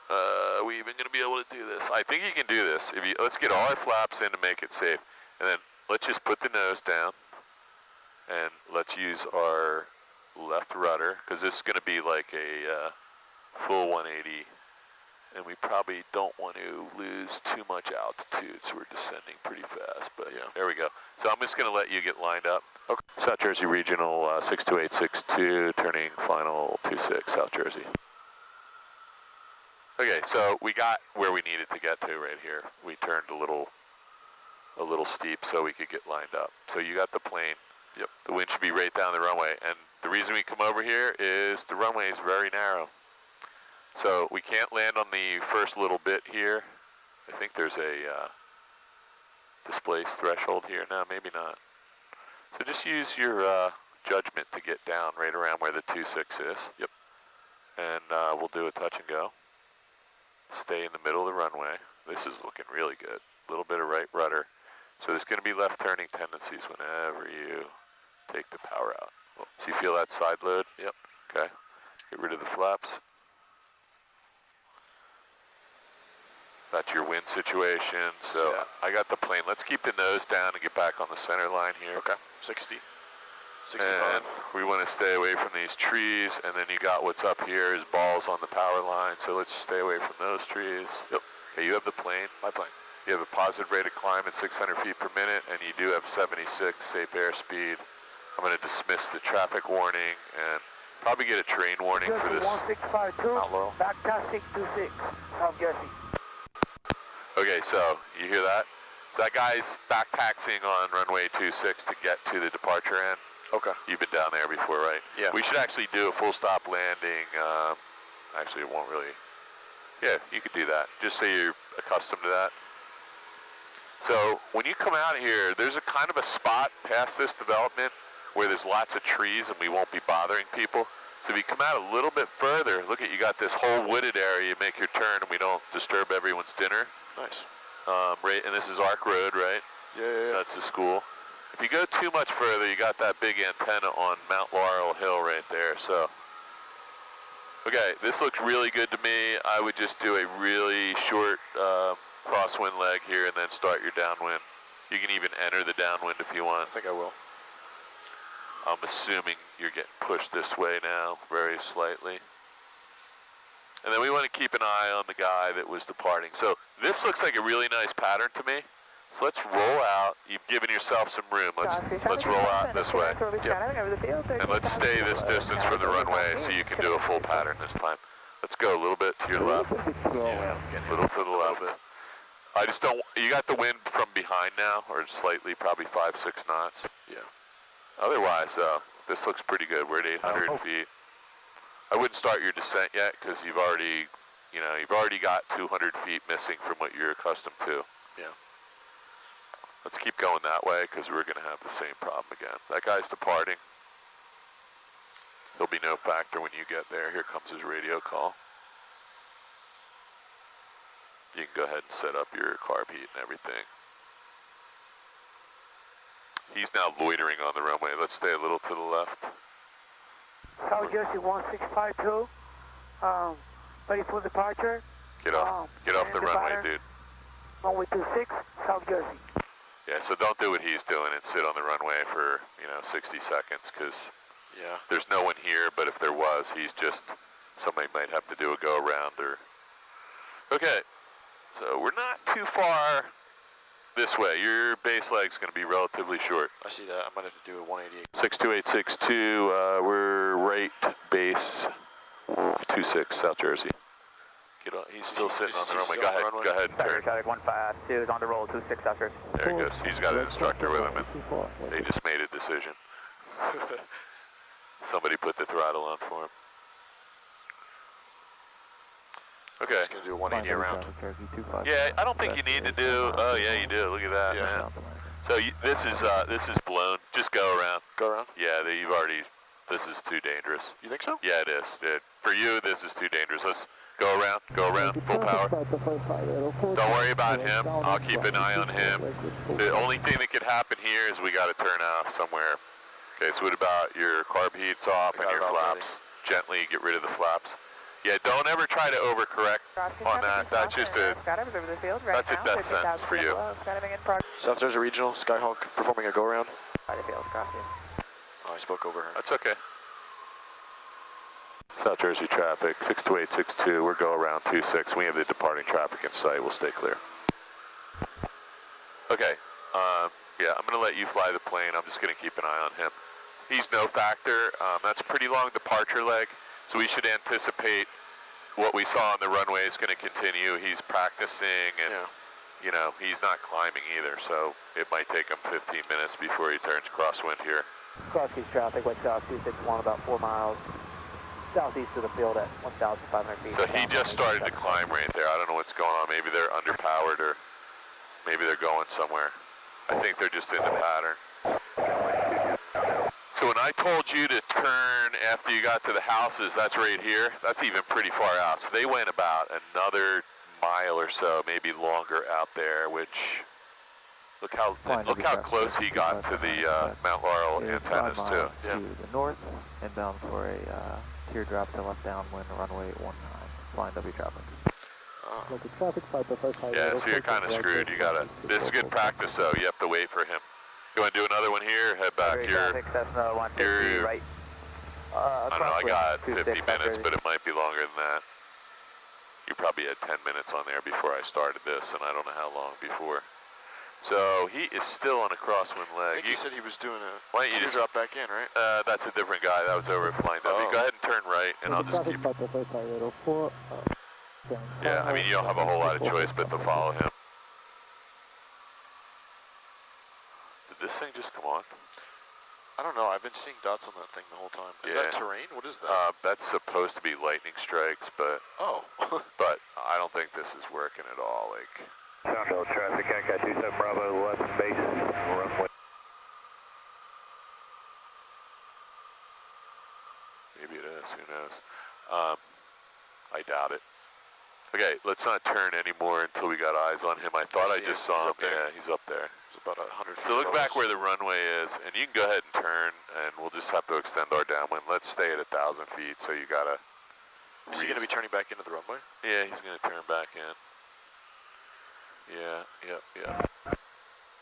Are we even going to be able to do this? I think you can do this. Let's get all our flaps in to make it safe. And then let's just put the nose down. And let's use our left rudder, because this is going to be like a full 180. And we probably don't want to lose too much altitude, so we're descending pretty fast. But yeah, there we go. So I'm just going to let you get lined up. Okay. South Jersey Regional 62862, turning final 26, South Jersey. Okay, so we got where we needed to get to right here. We turned a little steep so we could get lined up. So you got the plane. Yep. The wind should be right down the runway. And the reason we come over here is the runway is very narrow. So we can't land on the first little bit here. I think there's a displaced threshold here. No, maybe not. So just use your judgment to get down right around where the 26 is. Yep. And we'll do a touch and go. Stay in the middle of the runway. This is looking really good. A little bit of right rudder. So there's going to be left turning tendencies whenever you take the power out. So you feel that side load? Yep. Okay. Get rid of the flaps. That's your wind situation. So yeah. I got the plane. Let's keep the nose down and get back on the center line here. Okay. 60. 65. And we want to stay away from these trees. And then you got what's up here is balls on the power line. So let's stay away from those trees. Yep. Okay, you have the plane. My plane. You have a positive rate of climb at 600 feet per minute, and you do have 76 safe airspeed. I'm going to dismiss the traffic warning and probably get a terrain warning for this. 1652, back taxi 26, South Jersey. Okay, so you hear that? So that guy's back taxiing on runway 26 to get to the departure end. Okay. You've been down there before, right? Yeah. We should actually do a full stop landing. Actually, it won't really. Yeah, you could do that, just so you're accustomed to that. So when you come out here, there's a kind of a spot past this development where there's lots of trees and we won't be bothering people. So if you come out a little bit further, look at, you got this whole wooded area, you make your turn and we don't disturb everyone's dinner. Nice. Right, and this is Arc Road, right? Yeah. That's the school. If you go too much further, you got that big antenna on Mount Laurel Hill right there, so. Okay, this looks really good to me. I would just do a really short crosswind leg here and then start your downwind. You can even enter the downwind if you want. I think I will. I'm assuming you're getting pushed this way now, very slightly. And then we want to keep an eye on the guy that was departing. So this looks like a really nice pattern to me. So let's roll out. You've given yourself some room. Let's roll out this way. Yep. And let's stay this distance from the runway so you can do a full pattern this time. Let's go a little bit to your left. Yeah, a little to the left. I just don't, you got the wind from behind now, or slightly, probably 5-6 knots. Yeah. Otherwise, this looks pretty good. We're at 800 feet. I wouldn't start your descent yet because you've already got 200 feet missing from what you're accustomed to. Yeah. Let's keep going that way because we're going to have the same problem again. That guy's departing. He'll be no factor when you get there. Here comes his radio call. You can go ahead and set up your carb heat and everything. He's now loitering on the runway. Let's stay a little to the left. South Jersey 1652, ready for departure. Get off the runway, dude. Runway 26, South Jersey. Yeah, so don't do what he's doing and sit on the runway for, 60 seconds because there's no one here, but if there was, somebody might have to do a go around or. Okay, so we're not too far this way. Your base leg's going to be relatively short. I see that. I might have to do a 188. 62862, we're right base 26, South Jersey. Get on. He's still sitting on the runway. Go ahead and turn. Traffic 152 is on the roll, 26 South Jersey. There he goes. He's got an instructor with him, and they just made a decision. somebody put the throttle on for him. Okay. Just gonna do a 180 around. Yeah, I don't think you need to do. Oh yeah, you do. Look at that, man. So this is blown. Just go around. Go around? Yeah, you've already. This is too dangerous. You think so? Yeah, it is. For you, this is too dangerous. Let's go around. Go around. Full power. Don't worry about him. I'll keep an eye on him. The only thing that could happen here is we got to turn off somewhere. Okay, so what about your carb heats off and your flaps? Gently get rid of the flaps. Yeah, don't ever try to overcorrect on that. That's just that's a death sentence for you. South Jersey Regional, Skyhawk performing a go-around. Oh, I spoke over her. That's okay. South Jersey traffic, 62862, we're go around 26. We have the departing traffic in sight. We'll stay clear. Okay, yeah, I'm going to let you fly the plane. I'm just going to keep an eye on him. He's no factor. That's a pretty long departure leg, so we should anticipate what we saw on the runway is going to continue. He's practicing, and you know, he's not climbing either, so it might take him 15 minutes before he turns crosswind here. Cross-east traffic, West South 261, about 4 miles southeast of the field at 1,500 feet. So he just started to climb right there. I don't know what's going on. Maybe they're underpowered or maybe they're going somewhere. I think they're just in the pattern. So when I told you to turn after you got to the houses, that's right here. That's even pretty far out. So they went about another mile or so, maybe longer out there, which look how close he got to the Mount Laurel antennas too. Yeah. To the north, inbound for a teardrop to left downwind, runway 19, flying W traffic. Yeah, so you're kind of screwed. You gotta. This is good practice though. You have to wait for him. You want to do another one here? Head back. Right. I don't know. I got 50 minutes, but it might be longer than that. You probably had 10 minutes on there before I started this, and I don't know how long before. So he is still on a crosswind leg. I think he said he was doing a why don't you just drop back in, right? That's a different guy. That was over at Flying W. Go ahead and turn right, and I'll just keep. Yeah, I mean you don't have a whole lot of choice but to follow him. Did this thing just come on? I don't know. I've been seeing dots on that thing the whole time. Is that terrain? What is that? That's supposed to be lightning strikes, but but I don't think this is working at all. Like. Southwell traffic, Echo 27 Bravo, left base, runway. Maybe it is, who knows. I doubt it. Okay, let's not turn anymore until we got eyes on him. I thought I just saw him. Yeah, he's up there. He's about 100 feet. So look back where the runway is, and you can go ahead and turn, and we'll just have to extend our downwind. Let's stay at 1,000 feet, so you gotta... Is he gonna be turning back into the runway? Yeah, he's gonna turn back in. Yeah.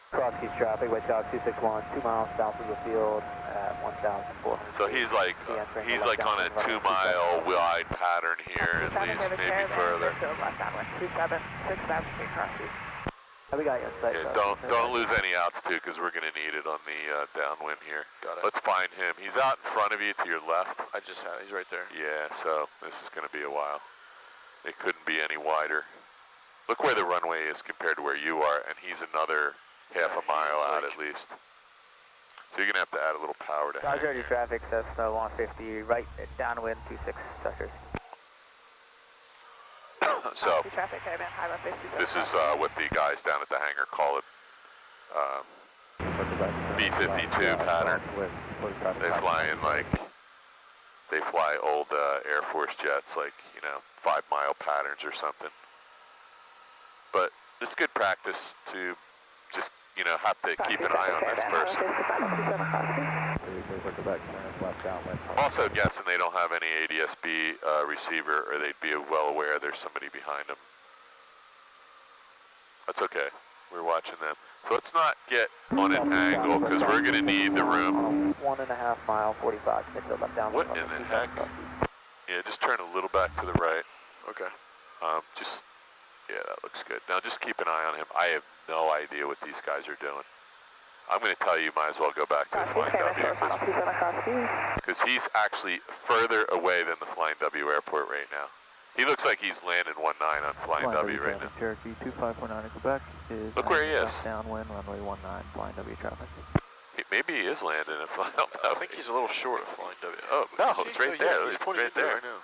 Cross-east traffic, West South 261, 2 miles south of the field at 1,400. So he's like on a 2 mile wide pattern here, at least, maybe further. 27, 6,000 feet cross-east. We got you in sight. Yeah, don't lose any altitude because we're gonna need it on the downwind here. Got it. Let's find him. He's out in front of you to your left. I just had it. He's right there. Yeah, so this is gonna be a while. It couldn't be any wider. Look where the runway is compared to where you are, and he's another half a mile out at least. So you're going to have to add a little power to hang here. traffic, Cessna 150, right downwind 26, Touchers. So this is what the guys down at the hangar call it B-52 pattern. They fly old Air Force jets, like, 5 mile patterns or something. But it's good practice to just, have to keep an eye on this person. I'm also guessing they don't have any ADS-B receiver, or they'd be well aware there's somebody behind them. That's okay. We're watching them. So let's not get on an angle, because we're going to need the room. 1.5 mile, 45. What in the heck? Yeah, just turn a little back to the right. Okay. Yeah, that looks good. Now just keep an eye on him. I have no idea what these guys are doing. I'm going to tell you, might as well go back to the Flying W, because he's actually further away than the Flying W airport right now. He looks like he's landing 19 on Flying W right now. Cherokee 2549 in Quebec is look where he is. Downwind, runway 19, Flying W traffic. Maybe he is landing it. I think he's a little short of flying W. Oh, No, see? it's right Oh, there. Yeah, he's It's pointing right in there there. right now.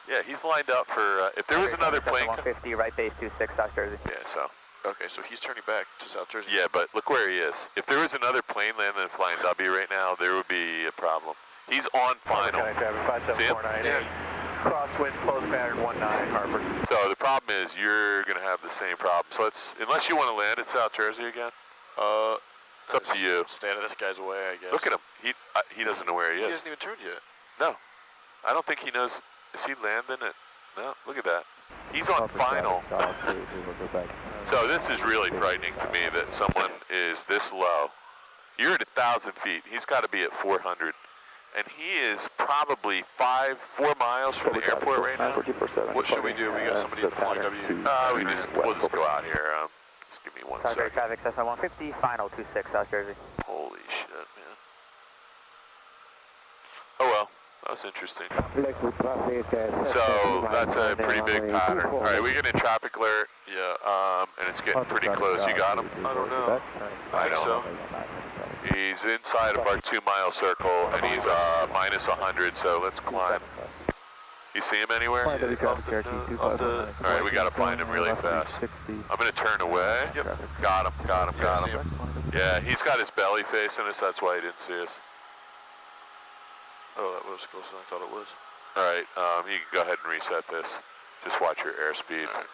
Yeah, he's lined up for, if there was another plane. 150, right base 26, South Jersey. Yeah, so. Okay, so he's turning back to South Jersey. Yeah, but look where he is. If there was another plane landing and flying W right now, there would be a problem. He's on final. See him? Yeah. Crosswind, close pattern 19, Harper. So the problem is you're going to have the same problem. So unless you want to land at South Jersey again, it's up to you. Stand in this guy's way, I guess. Look at him. He doesn't know where he He is. hasn't even turned yet. No. I don't think he knows. Is he landing it? No, look at that. He's on final. So this is really frightening to me that someone is this low. You're at 1,000 feet. He's got to be at 400. And he is probably 4 miles from the airport right now. What should we do? We got somebody in the flying W. We'll just go out here. Just give me 1 South Jersey second. traffic, Cessna 150, final 26, South Jersey. Holy shit, man. Oh well, that was interesting. So that's a pretty big pattern. All right, we get a traffic alert. Yeah. And it's getting pretty close. You got him? I don't know. I think don't. so. He's inside of our 2-mile circle, and he's minus 100. So let's climb. You see him anywhere? Off the, All right, we got to find him really fast. I'm going to turn away. Yep. Got See him. him? Yeah, he's got his belly facing us. That's why he didn't see us. Oh, that was closer than I thought it was. All right, you can go ahead and reset this. Just watch your airspeed. All right.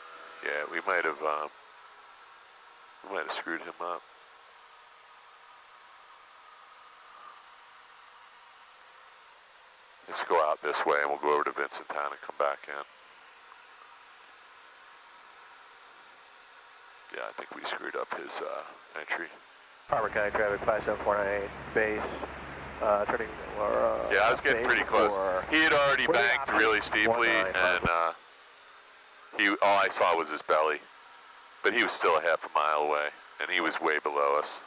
Yeah, we might have screwed him up. Let's go out this way, and we'll go over to Vincenttown and come back in. Yeah, I think we screwed up his entry. Harper County traffic 57498, base, turning, Yeah, I was getting pretty close. He had already banked really steeply, and all I saw was his belly. But he was still a half a mile away, and he was way below us.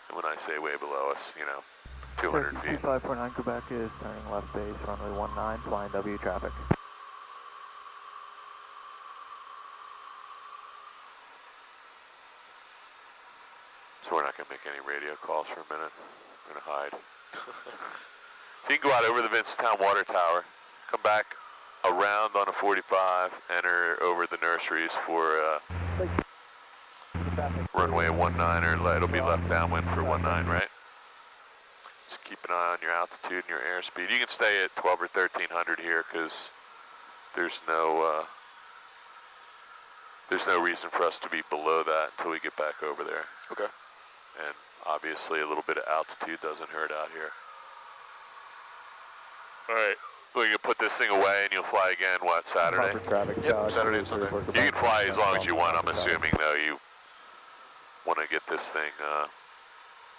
And when I say way below us, 200 feet. 2549 Quebec is turning left base, runway 19, flying W traffic. So we're not going to make any radio calls for a minute. We're going to hide. So you can go out over the Vincenttown Water Tower, come back around on a 45, enter over the nurseries for runway 19, or it'll be left downwind for 19, right? Just keep an eye on your altitude and your airspeed. You can stay at 12 or 1300 here because there's no reason for us to be below that until we get back over there. Okay. And obviously a little bit of altitude doesn't hurt out here. All right, we can put this thing away and you'll fly again, what, Saturday? Yep, Saturday and Sunday. You can fly as long as you want. I'm assuming, though, you want to get this thing,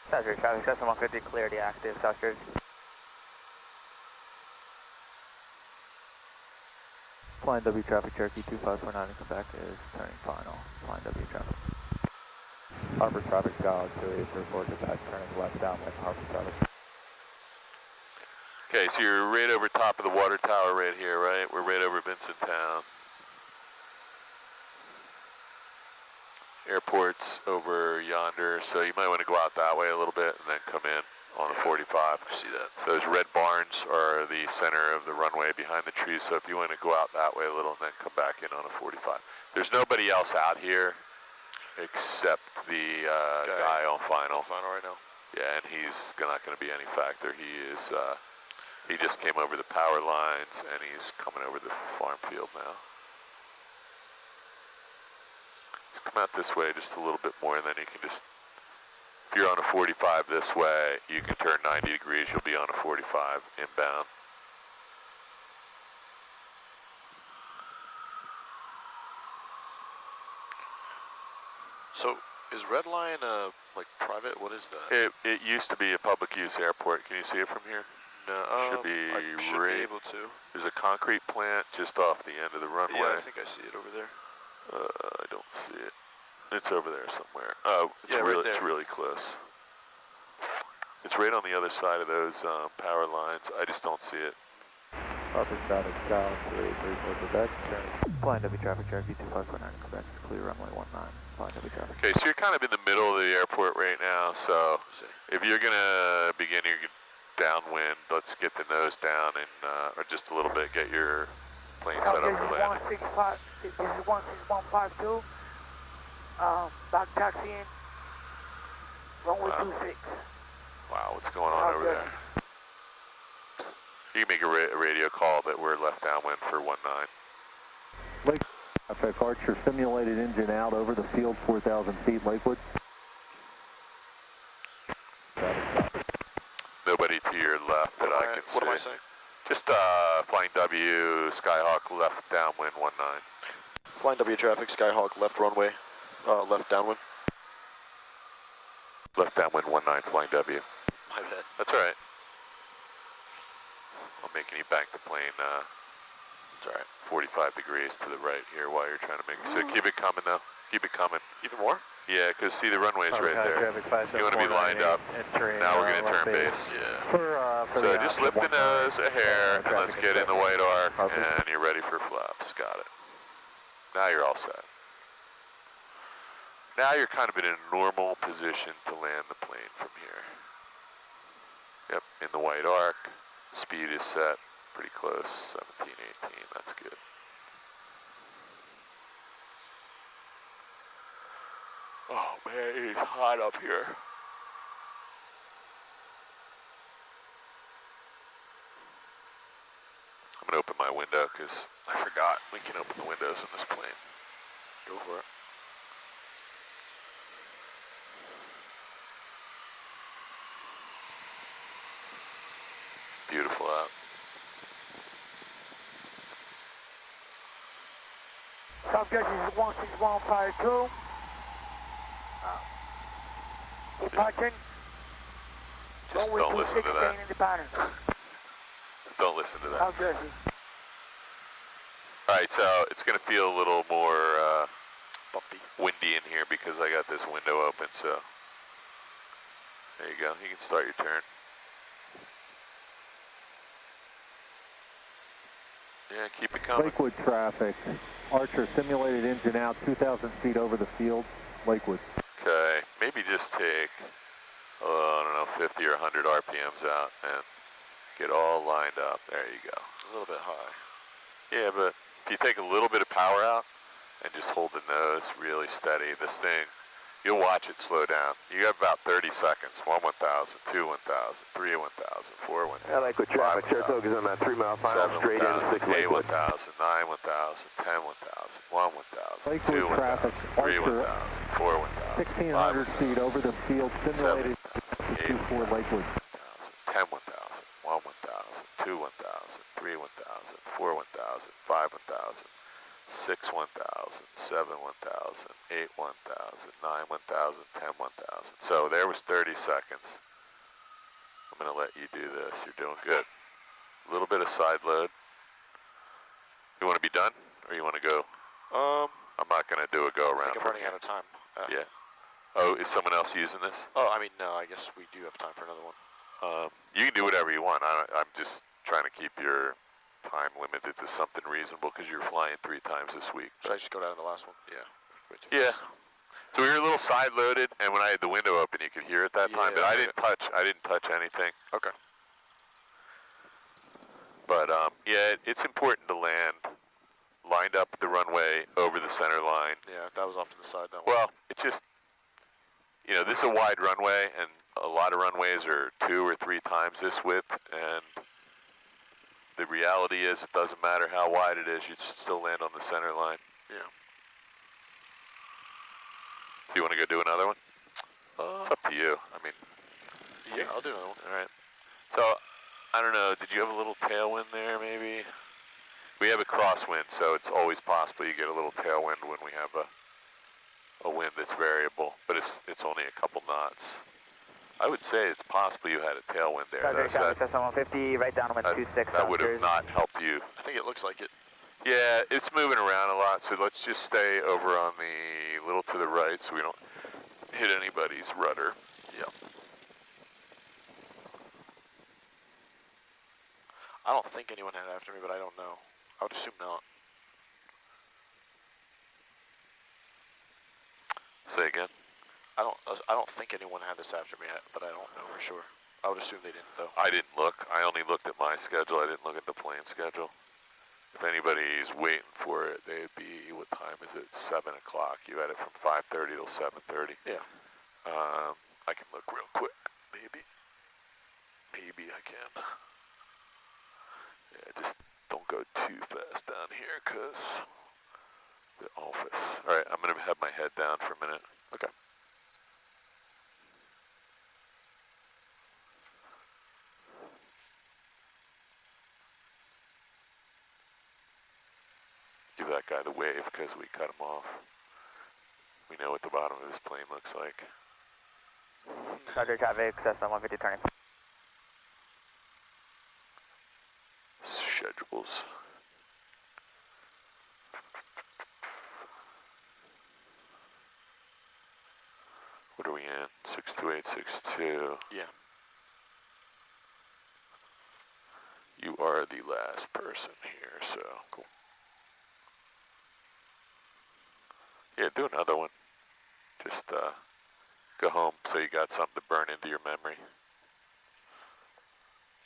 South Jersey traffic, Cessna 150, clarity active, South Jersey. Flying W traffic, Cherokee 2549 in Quebec is turning final, flying W traffic. Harper traffic, Galaxy 834 Quebec, turning left downwind, Harper traffic. okay, so you're right over top of the water tower right here, right? We're right over Vincenttown. Airport's over yonder, so you might want to go out that way a little bit and then come in on a 45. I see that. So those red barns are the center of the runway behind the trees, so if you want to go out that way a little and then come back in on a 45. There's nobody else out here except the guy on final. Right now. Yeah, and he's not going to be any factor. He just came over the power lines and he's coming over the farm field now. Come out this way just a little bit more, and then you can just, if you're on a 45 this way, you can turn 90 degrees, you'll be on a 45 inbound. So is Redline like private? What is that? It used to be a public use airport. Can you see it from here? No, should be I should be able to. There's a concrete plant just off the end of the runway. Yeah, I think I see it over there. I don't see it. It's over there somewhere. Oh, it's, yeah, really, right there. it's really close. It's right on the other side of those power lines. I just don't see it. Harper traffic, Scout 2834 Quebec, turning Flying W traffic, Cherokee 2549 Quebec, clear runway 19, Flying W traffic. Okay, so you're kind of in the middle of the airport right now, so if you're going to begin your downwind, let's get the nose down and, or just a little bit, get your plane set up for landing. This is 16152. Back taxiing. Runway 26. Wow, what's going on over there? You can make a radio call that we're left downwind for 19. Lake traffic, Archer simulated engine out over the field, 4,000 feet, Lakewood. Nobody to your left that I can see. What am I saying? Just Flying W, Skyhawk left downwind 19. Flying W traffic, Skyhawk left runway, left downwind. Left downwind 19, Flying W. My bad. That's all right. I'm making you bank the plane, it's all right, 45 degrees to the right here while you're trying to make, so keep it coming though. Keep it coming. Even more? Yeah, because see the runway's right there. You want to be lined up. Now we're going to turn base. Yeah. So just lift the nose a hair and let's get in the white arc and you're ready for flaps. Got it. Now you're all set. Now you're kind of in a normal position to land the plane from here. Yep, in the white arc. Speed is set pretty close, 17, 18, that's good. Oh man, it is hot up here. I'm gonna open my window because I forgot we can open the windows in this plane. Go for it. Beautiful out. Subject is 16152. Departing. Just don't listen to that. In the pattern. Don't listen to that. South Jersey. Alright, so it's going to feel a little more bumpy, windy in here because I got this window open, so there you go. You can start your turn. Yeah, keep it coming. Lakewood traffic, Archer simulated engine out, 2,000 feet over the field, Lakewood. Okay, maybe just take, I don't know, 50 or 100 RPMs out and get all lined up. There you go. A little bit high. Yeah, but if you take a little bit of power out and just hold the nose really steady, this thing, you'll watch it slow down. You have about 30 seconds. 1 1,000, 2 1,000, 3 1,000, 4 1,000. I like with traffic. Saratoga's on that 3 mile final straight in 6 8 Lakewood. 1,000, 9 1,000, 10 1,000, 1 1,000, Lakewood 2 1,000, traffic, 3 Archer, 1,000, 4 1,000, 1,600 feet over the field, simulated 7 1,000, 24 Lakewood. 10 1,000, 1 1,000, 2 1,000, 3 1,000, 4 1,000, 5 1,000, 6 1,000, 7 1,000, 8 1,000, 9 1,000, 10 1,000. So there was 30 seconds. I'm going to let you do this. You're doing good. A little bit of side load. You want to be done or you want to go? I'm not going to do a go around. I think I'm running out of time. Yeah. Oh, is someone else using this? Oh, I mean, no, I guess we do have time for another one. You can do whatever you want. I'm just trying to keep your time limited to something reasonable because you're flying 3 times this week. Should I just go down to the last one? Yeah. Yeah. So we were a little side loaded, and when I had the window open, you could hear it that time. But I didn't touch anything. Okay. But yeah, it's important to land lined up the runway over the center line. Yeah, that was off to the side. That one. Well, it's just, you know, this is a wide runway, and a lot of runways are 2 or 3 times this width, and the reality is it doesn't matter how wide it is, you'd still land on the center line. Yeah. Do you want to go do another one? It's up to you. I mean, yeah, I'll do another one. All right. So, I don't know, did you have a little tailwind there, maybe? We have a crosswind, so it's always possible you get a little tailwind when we have a wind that's variable, but it's only a couple knots. I would say it's possible you had a tailwind there. That's 150, right down with 26. That would have not helped you. I think it looks like it. Yeah, it's moving around a lot, so let's just stay over on the little to the right so we don't hit anybody's rudder. Yeah. I don't think anyone had after me, but I don't know. I would assume not. Say again? I don't think anyone had this after me, but I don't know for sure. I would assume they didn't, though. I didn't look. I only looked at my schedule. I didn't look at the plane schedule. If anybody's waiting for it, they'd be, what time is it? 7 o'clock. You had it from 5:30 till 7:30. Yeah. I can look real quick. Maybe I can. Yeah, just don't go too fast down here, because the office. All right, I'm going to have my head down for a minute. Okay. Give that guy the wave because we cut him off. We know what the bottom of this plane looks like. Roger, traffic, Cessna 150 turning. Schedules. What are we in? 62862. Yeah. You are the last person here, so cool. Yeah, do another one. Just go home so you got something to burn into your memory.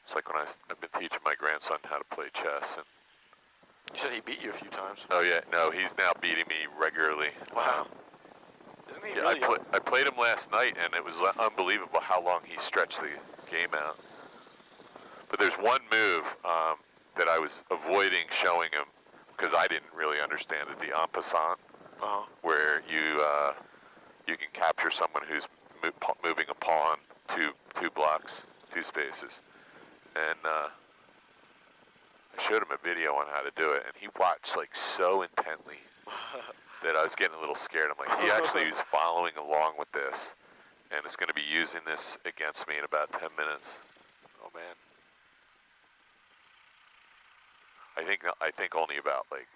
It's like when I've been teaching my grandson how to play chess. And You said he beat you a few times. oh yeah, no, he's now beating me regularly. Wow. Isn't he Yeah, really young? I played him last night, and it was unbelievable how long he stretched the game out. But there's one move that I was avoiding showing him because I didn't really understand it, the en passant, where you can capture someone who's moving a pawn two blocks, 2 spaces. And I showed him a video on how to do it, and he watched like so intently that I was getting a little scared. I'm like, he actually was following along with this, and is going to be using this against me in about 10 minutes. Oh man. I think only about like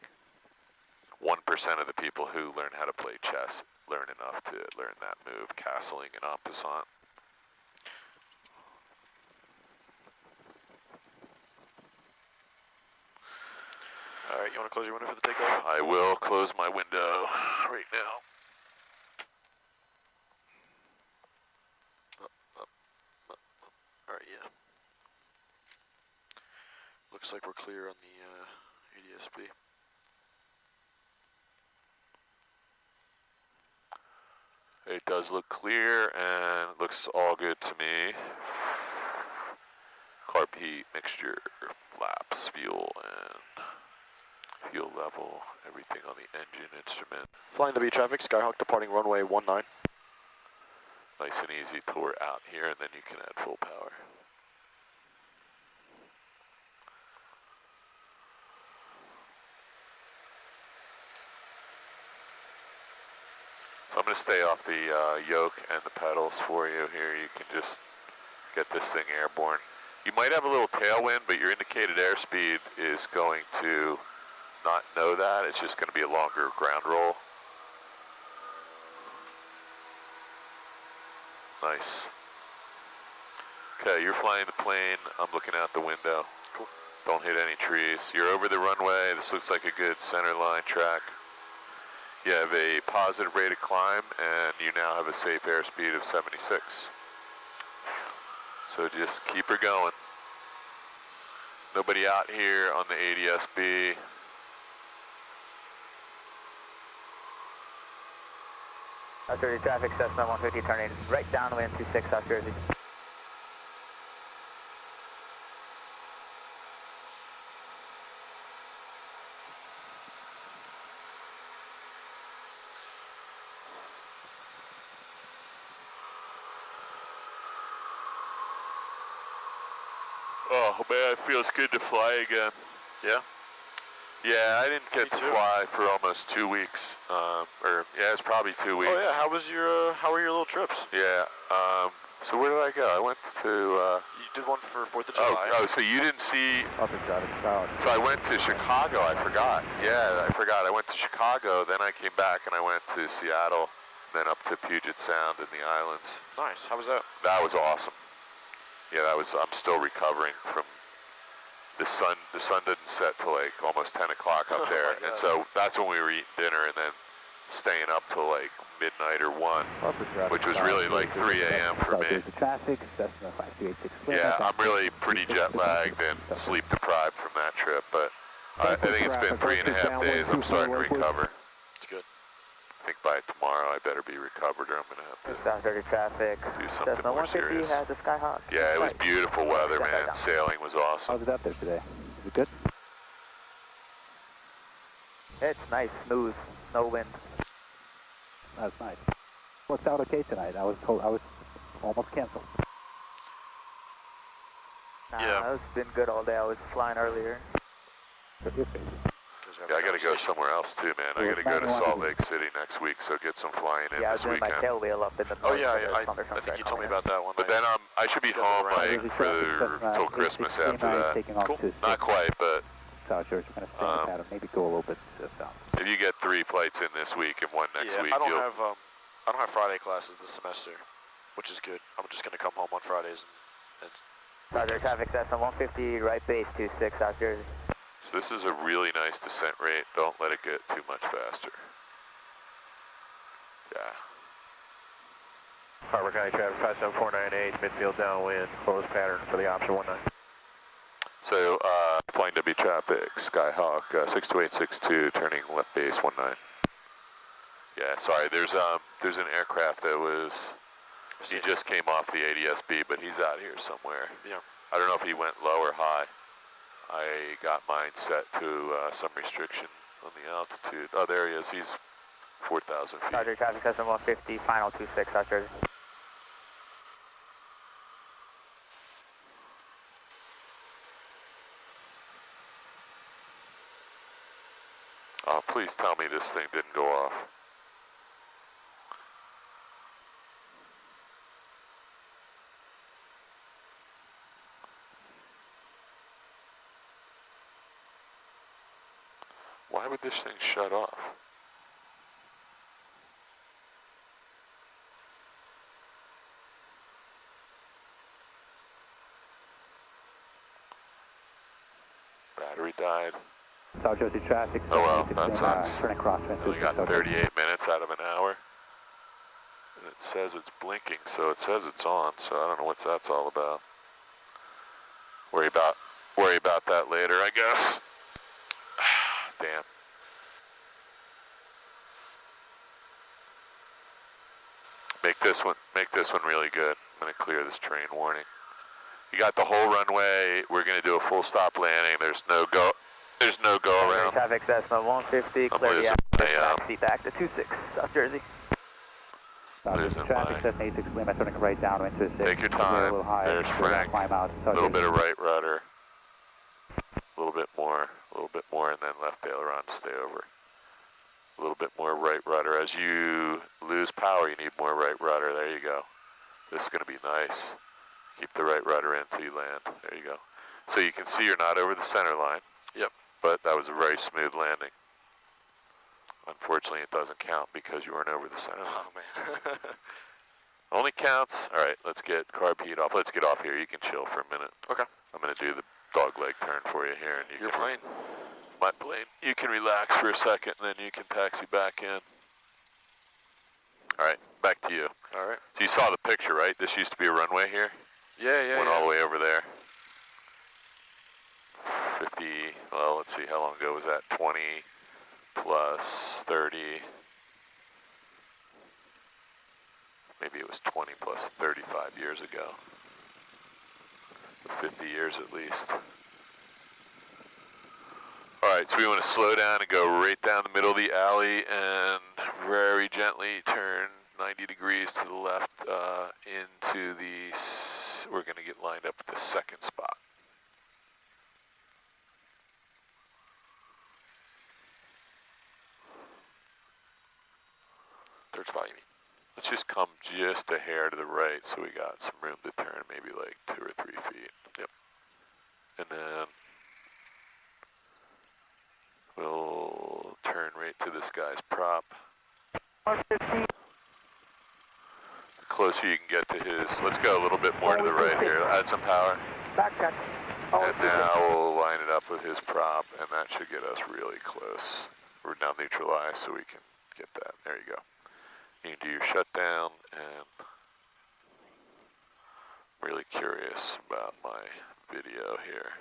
1% of the people who learn how to play chess learn enough to learn that move, castling and en passant. All right, you want to close your window for the takeoff? I will close my window right now. All right, yeah. Looks like we're clear on the ADSB. It does look clear and it looks all good to me. Carb heat, mixture, flaps, fuel, and fuel level, everything on the engine instrument. Flying W traffic, Skyhawk departing runway 19. Nice and easy till we're out here, and then you can add full power. So I'm going to stay off the yoke and the pedals for you here. You can just get this thing airborne. You might have a little tailwind, but your indicated airspeed is going to not know that. It's just going to be a longer ground roll. Nice. Okay, you're flying the plane. I'm looking out the window. Cool. Don't hit any trees. You're over the runway. This looks like a good center line track. You have a positive rate of climb, and you now have a safe airspeed of 76. So just keep her going. Nobody out here on the ADSB. South Jersey traffic, Cessna 150 turning right downwind 26 South Jersey. Oh man, it feels good to fly again. Yeah? Yeah, I didn't get Me to too. fly for almost 2 weeks. Yeah, it's probably 2 weeks. Oh yeah, how were your little trips? Yeah, so where did I go? I went to, You did one for 4th of July. oh, so you didn't see, Upper traffic south. so I went to Chicago, I forgot. Yeah, I forgot. I went to Chicago, then I came back and I went to Seattle, then up to Puget Sound and the islands. Nice, how was that? That was awesome. Yeah, I'm still recovering from the sun didn't set till like almost 10 o'clock up there, and so that's when we were eating dinner and then staying up till like midnight or 1, which was really like 3 a.m. for me. Traffic, Cessna 5286. Yeah, I'm really pretty jet lagged and sleep deprived from that trip, but I think it's been 3.5 days. I'm starting to recover. It's good. I think by tomorrow I better be recovered, or I'm going to have to South 30 traffic. do something Cessna more 150 serious. has a Skyhawk. Yeah, it was beautiful weather, man. Sailing was awesome. How's it up there today? Is it good? It's nice, smooth, no wind. That's nice. Worked out okay tonight. I was told I was almost canceled. Nah, it's been good all day. I was flying earlier. Yeah, I got to go somewhere else too, man. I got to go to Salt Lake City next week, so get some flying in Yeah, I was this doing weekend. my tail wheel up in the north. Oh yeah, I think you told me about that one. But then I should be home like till Christmas after that. Cool. Not quite, but South Georgia, kind of stay in the pattern. Maybe go a little bit south. if you get 3 flights in this week and 1 next week, I don't have Friday classes this semester, which is good. I'm just gonna come home on Fridays and Roger, traffic Cessna 150, right base 26, South Jersey. So this is a really nice descent rate. Don't let it get too much faster. Yeah. Harbor County traffic 57498, midfield downwind, closed pattern for the option 19. So, Flying W traffic, Skyhawk 62862, turning left base 19. Yeah, sorry, there's an aircraft that was, he just came off the ADSB, but he's out here somewhere. Yeah. I don't know if he went low or high. I got mine set to some restriction on the altitude. Oh, there he is. He's 4,000 feet. Roger, traffic Cessna 150, final 26, South Jersey. Oh, please tell me this thing didn't go off. Why would this thing shut off? Battery died. South Jersey traffic. Oh well, that sucks. Turning cross. We got 38 minutes out of an hour. And it says it's blinking, so it says it's on, so I don't know what that's all about. Worry about that later, I guess. Damn. Make this one really good. I'm gonna clear this train warning. You got the whole runway. We're gonna do a full stop landing. There's no go around. Traffic Cessna 150, clear the taxi back to 26, South Jersey. Traffic Cessna 86, limit turning right down into 6. Take your time. A little high. There's Frank. A little bit of right rudder. A little bit more, and then left aileron to stay over. A little bit more right rudder. As you lose power, you need more right rudder. There you go. This is going to be nice. Keep the right rudder in until you land. There you go. So you can see you're not over the center line. Yep. But that was a very smooth landing. Unfortunately, it doesn't count because you weren't over the center line. oh man. Only counts. All right, let's get carb heat off. Let's get off here. You can chill for a minute. Okay. I'm going to do the dog leg turn for you here. And Your plane? My plane. You can relax for a second, and then you can taxi back in. All right, back to you. All right. So you saw the picture, right? This used to be a runway here. Yeah. Went all the way over there. 50, well, let's see, how long ago was that? 20 plus 30. Maybe it was 20 plus 35 years ago. 50 years at least. All right, so we want to slow down and go right down the middle of the alley and very gently turn 90 degrees to the left into the, we're going to get lined up at the second spot. Third spot, you mean? Let's just come just a hair to the right so we got some room to turn, maybe like 2 or 3 feet. Yep. And then we'll turn right to this guy's prop. The closer you can get to his, let's go a little bit more to the right here. Add some power. Back check. And now we'll line it up with his prop, and that should get us really close. We're now neutralized, so we can get that. There you go. You can do your shutdown, and I'm really curious about my video here.